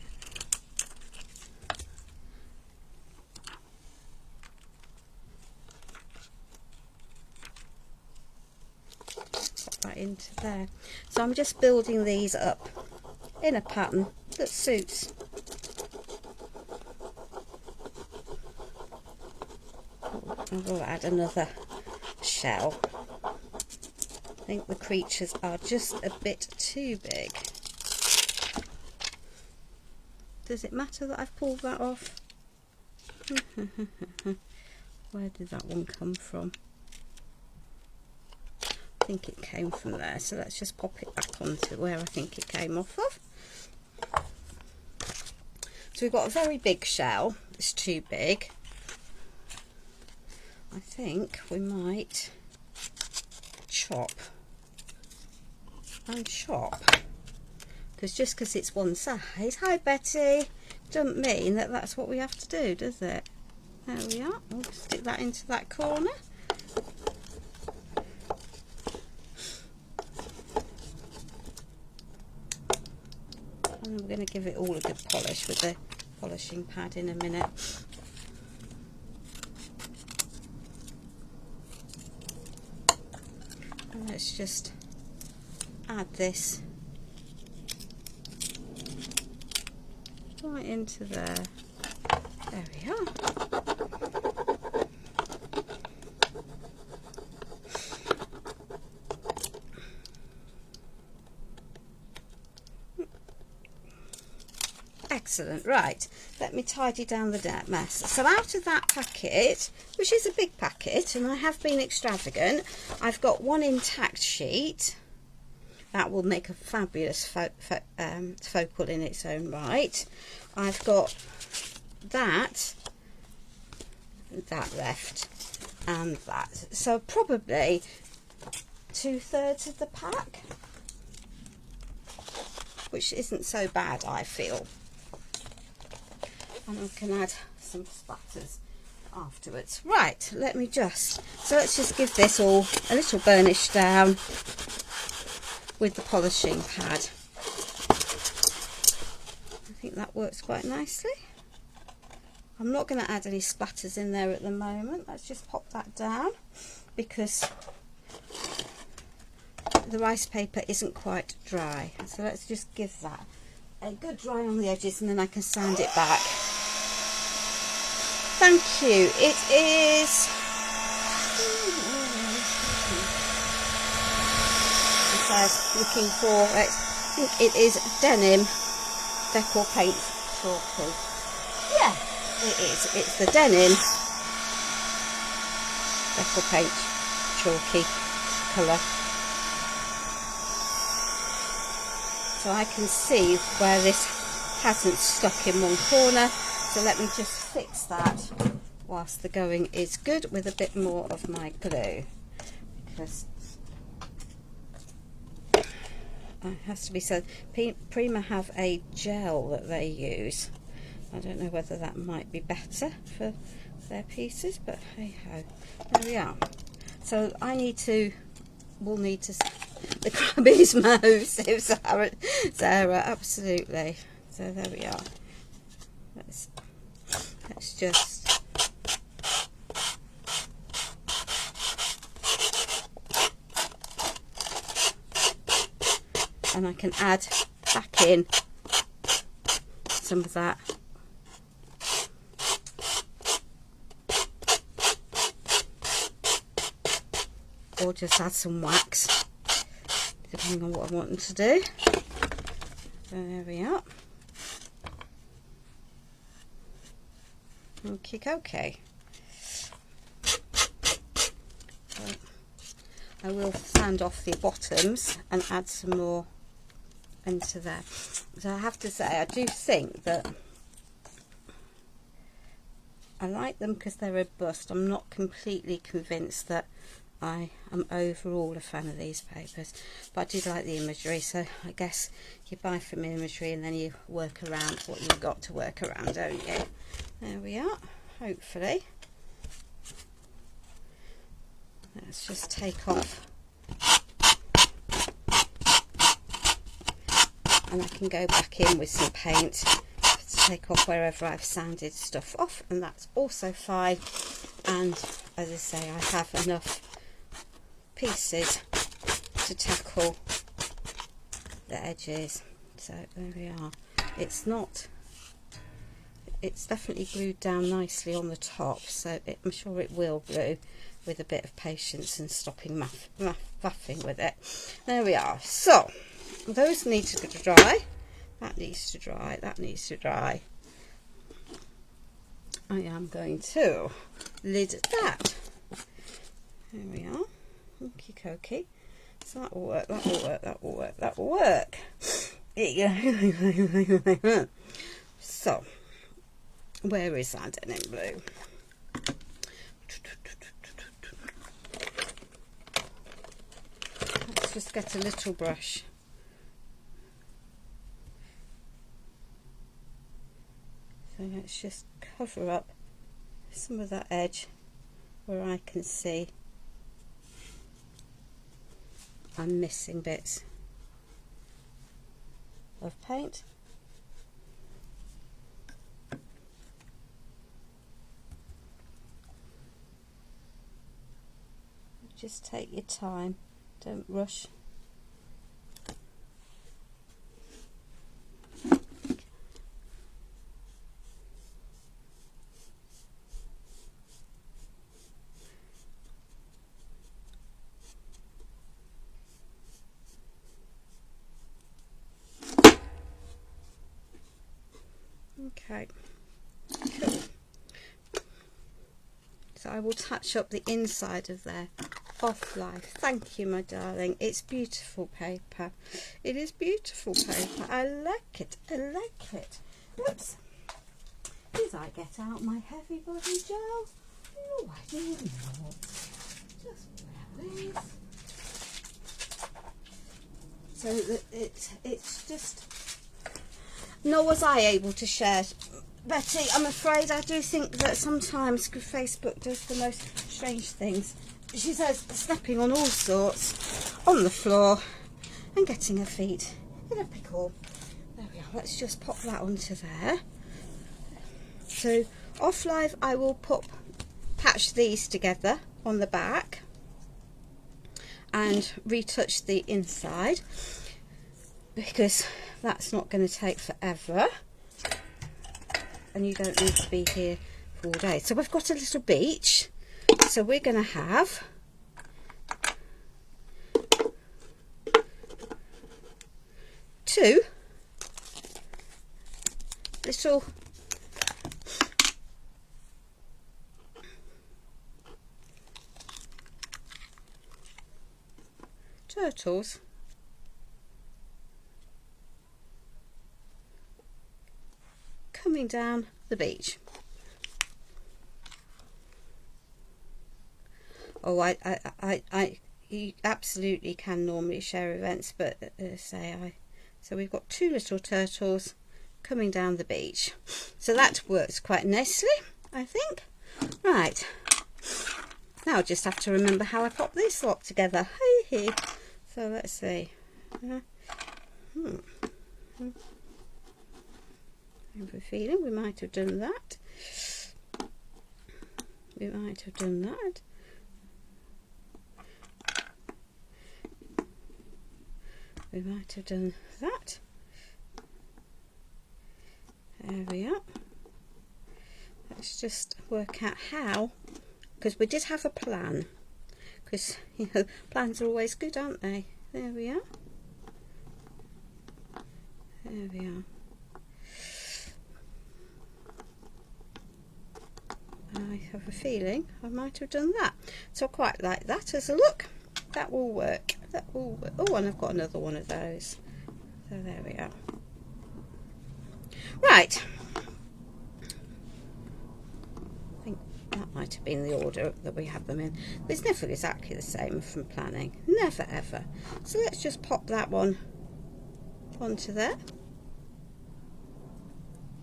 Pop that into there. So I'm just building these up in a pattern that suits. I will add another shell. I think the creatures are just a bit too big. Does it matter that I've pulled that off? Where did that one come from? I think it came from there, so let's just pop it back onto where I think it came off of. So we've got a very big shell. It's too big. I think we might chop and chop, because just because it's one size, hi Betty, doesn't mean that that's what we have to do, does it? There we are. We'll stick that into that corner. And we're going to give it all a good polish with the polishing pad in a minute. Let's just add this right into there. There we are. Excellent. Right, let me tidy down the mess. So out of that packet, which is a big packet, and I have been extravagant, I've got one intact sheet. That will make a fabulous focal in its own right. I've got that left, and that. So probably 2/3 of the pack, which isn't so bad, I feel. And I can add some splatters afterwards. Right, let me just, so let's just give this all a little burnish down with the polishing pad. I think that works quite nicely. I'm not going to add any splatters in there at the moment. Let's just pop that down because the rice paper isn't quite dry. So let's just give that a good dry on the edges, and then I can sand it back. Thank you. It is, it says looking for it. I think it is denim decor paint chalky. Yeah, it is. It's the denim decor paint chalky colour. So I can see where this hasn't stuck in one corner. So let me just fix that whilst the going is good with a bit more of my glue, because it has to be said, Prima have a gel that they use. I don't know whether that might be better for their pieces, but hey ho, there we are. So we'll need to the Krabby's move, says Sarah, absolutely. So there we are. Let's just and I can add back in some of that. Or just add some wax, depending on what I want them to do. So there we are. Okay. So I will sand off the bottoms and add some more into there. So I have to say, I do think that I like them because they're a bust. I'm not completely convinced that I am overall a fan of these papers, but I did like the imagery, so I guess you buy from imagery and then you work around what you've got to work around, don't you? There we are, hopefully. Let's just take off, and I can go back in with some paint to take off wherever I've sanded stuff off, and that's also fine. And as I say, I have enough pieces to tackle the edges. So there we are. It's definitely glued down nicely on the top, so I'm sure it will glue with a bit of patience and stopping muffing with it. There we are. So those need to dry. That needs to dry. That needs to dry. I am going to lid that. There we are. Okie dokie. So that will work, that will work, that will work, that will work. So, where is that denim blue? Let's just get a little brush. So let's just cover up some of that edge where I can see I'm missing bits of paint. Just take your time, don't rush. Okay, cool. So I will touch up the inside of there. Off Life, thank you my darling, it's beautiful paper, it is beautiful paper, I like it, I like it. Oops, did I get out my heavy body gel? No, I did not. Just bear with. So that it's just, nor was I able to share. Betty, I'm afraid I do think that sometimes Facebook does the most strange things. She says snapping on all sorts on the floor and getting her feet in a pickle. There we are. Let's just pop that onto there. So Off Live, I will patch these together on the back and retouch the inside, because that's not going to take forever and you don't need to be here for all day. So we've got a little beach. So we're going to have two little turtles coming down the beach. Oh, you absolutely can normally share events, but so we've got two little turtles coming down the beach. So that works quite nicely, I think. Right. Now I just have to remember how I pop this lot together. Hey. So let's see. I have a feeling we might have done that. We might have done that. We might have done that. There we are. Let's just work out how, because we did have a plan, because you know plans are always good, aren't they? There we are. There we are. I have a feeling I might have done that, so I quite like that as a look. That will work. That will work. Oh, and I've got another one of those. So there we are. Right. I think that might have been the order that we had them in. But it's never exactly the same from planning. Never ever. So let's just pop that one onto there.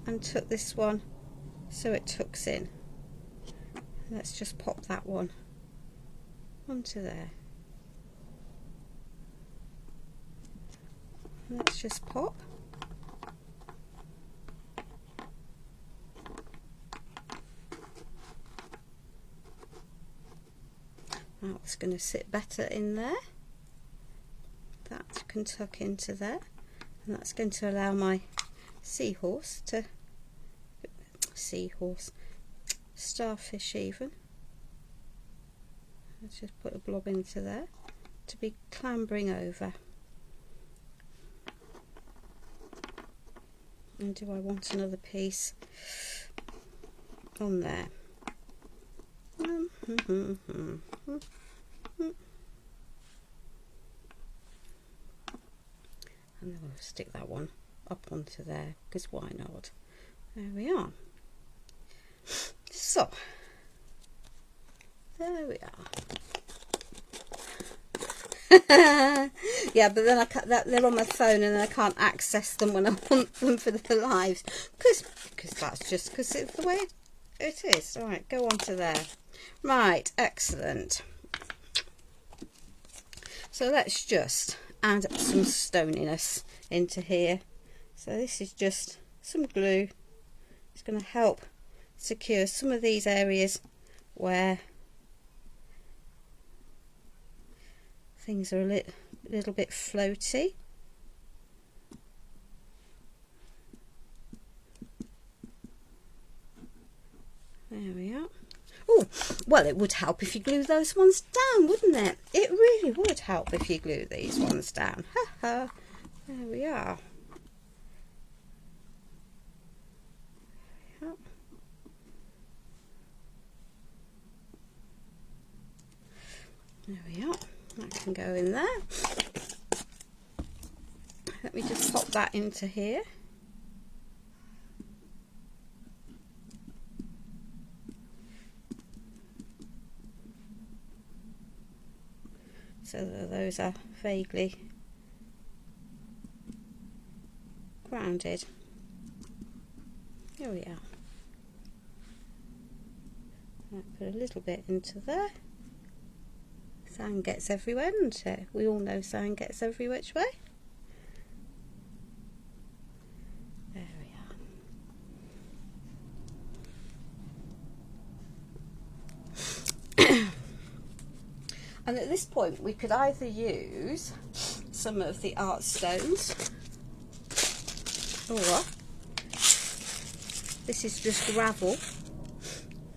And tuck this one so it tucks in. Let's just pop that one onto there. Let's just pop. Now it's going to sit better in there. That can tuck into there, and that's going to allow my starfish even. Let's just put a blob into there to be clambering over. And do I want another piece on there? And then we'll stick that one up onto there, because why not? There we are. So there we are. Yeah, but then they're on my phone and I can't access them when I want them for the lives, because it's the way it is. All right, go on to there. Right, excellent. So let's just add some stoniness into here. So this is just some glue. It's going to help secure some of these areas where things are a little bit floaty. There we are. Oh, well, it would help if you glue those ones down, wouldn't it? It really would help if you glue these ones down. Ha ha. There we are. There we are. That can go in there. Let me just pop that into here. So that those are vaguely grounded. Here we are. Put a little bit into there. Sand gets everywhere, doesn't it? We all know sand gets every which way. There we are. And at this point we could either use some of the art stones, or this is just gravel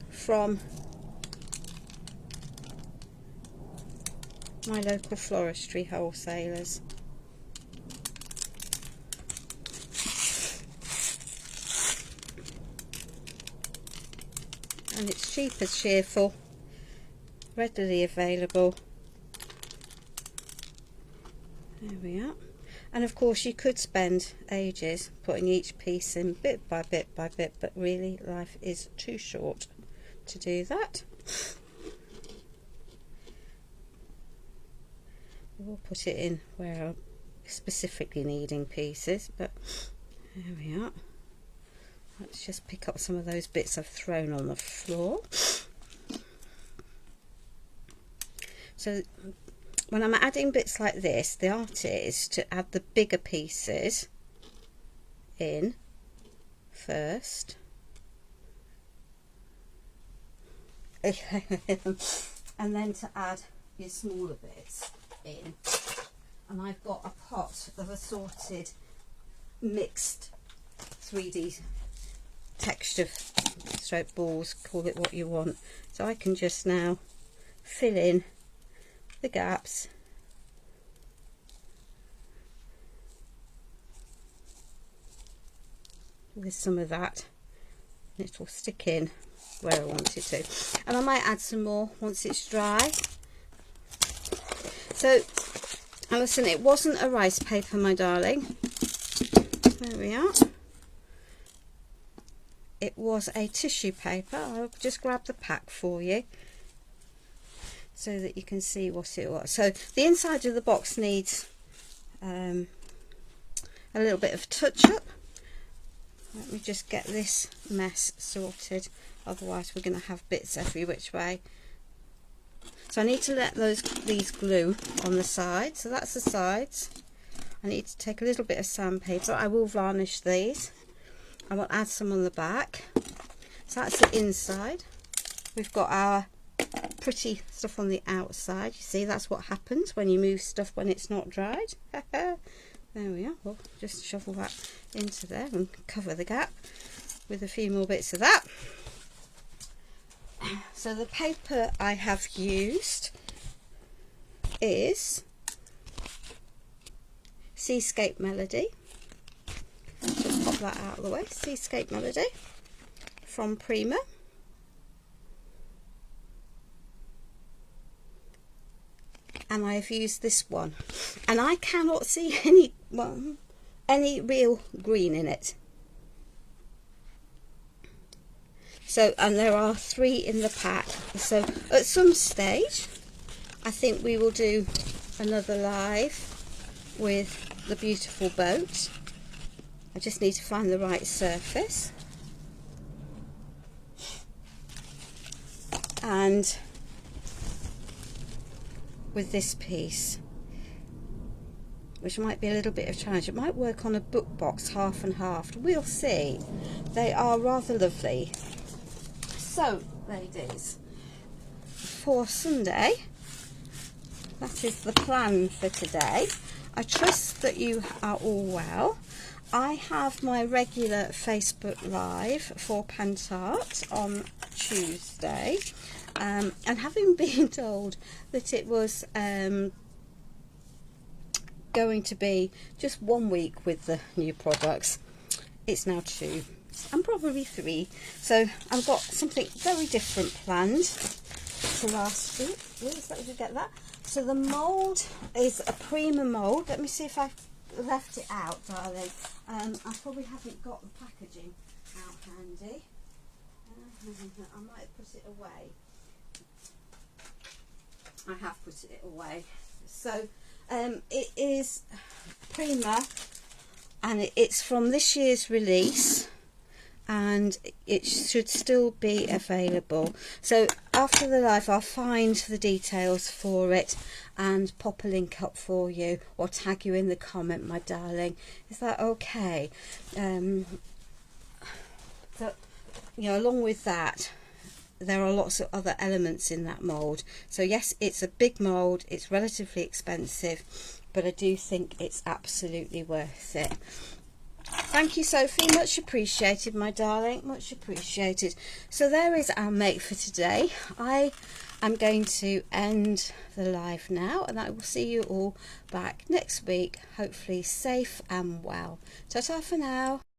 from my local floristry wholesalers. And it's cheap as cheerful, readily available. There we are. And of course you could spend ages putting each piece in bit by bit by bit, but really life is too short to do that. We'll put it in where I'm specifically needing pieces, but there we are. Let's just pick up some of those bits I've thrown on the floor. So when I'm adding bits like this, the art is to add the bigger pieces in first. And then to add your smaller bits in. And I've got a pot of assorted mixed 3D texture stroke balls, call it what you want. So I can just now fill in the gaps with some of that, and it will stick in where I want it to. And I might add some more once it's dry. So Alison, it wasn't a rice paper, my darling. There we are. It was a tissue paper. I'll just grab the pack for you so that you can see what it was. So the inside of the box needs a little bit of touch up. Let me just get this mess sorted, otherwise we're going to have bits every which way. So I need to let these glue on the sides. So that's the sides. I need to take a little bit of sandpaper. I will varnish these. I will add some on the back. So that's the inside. We've got our pretty stuff on the outside. You see, that's what happens when you move stuff when it's not dried. There we are. We'll just shovel that into there and cover the gap with a few more bits of that. So the paper I have used is Seascape Melody. Just pop that out of the way. Seascape Melody from Prima. And I've used this one, and I cannot see any real green in it. So, and there are 3 in the pack. So at some stage I think we will do another live with the beautiful boat. I just need to find the right surface. And with this piece, which might be a little bit of a challenge, it might work on a book box half and half. We'll see. They are rather lovely. So, ladies, for Sunday, that is the plan for today. I trust that you are all well. I have my regular Facebook Live for Pentart on Tuesday, and having been told that it was going to be just 1 week with the new products, it's now 2 and probably 3. So I've got something very different planned for last week. Yes, let me get that. So the mould is a Prima mould. Let me see if I've left it out, darling. I probably haven't got the packaging out handy. I might have put it away. I have put it away. So it is Prima, and it's from this year's release, and it should still be available. So after the live I'll find the details for it and pop a link up for you, or tag you in the comment, my darling. Is that okay? So, you know, along with that, there are lots of other elements in that mould. So yes, it's a big mould, it's relatively expensive, but I do think it's absolutely worth it. Thank you, Sophie, much appreciated, my darling, much appreciated. So there is our make for today. I am going to end the live now, and I will see you all back next week, hopefully safe and well. Ta-ta for now.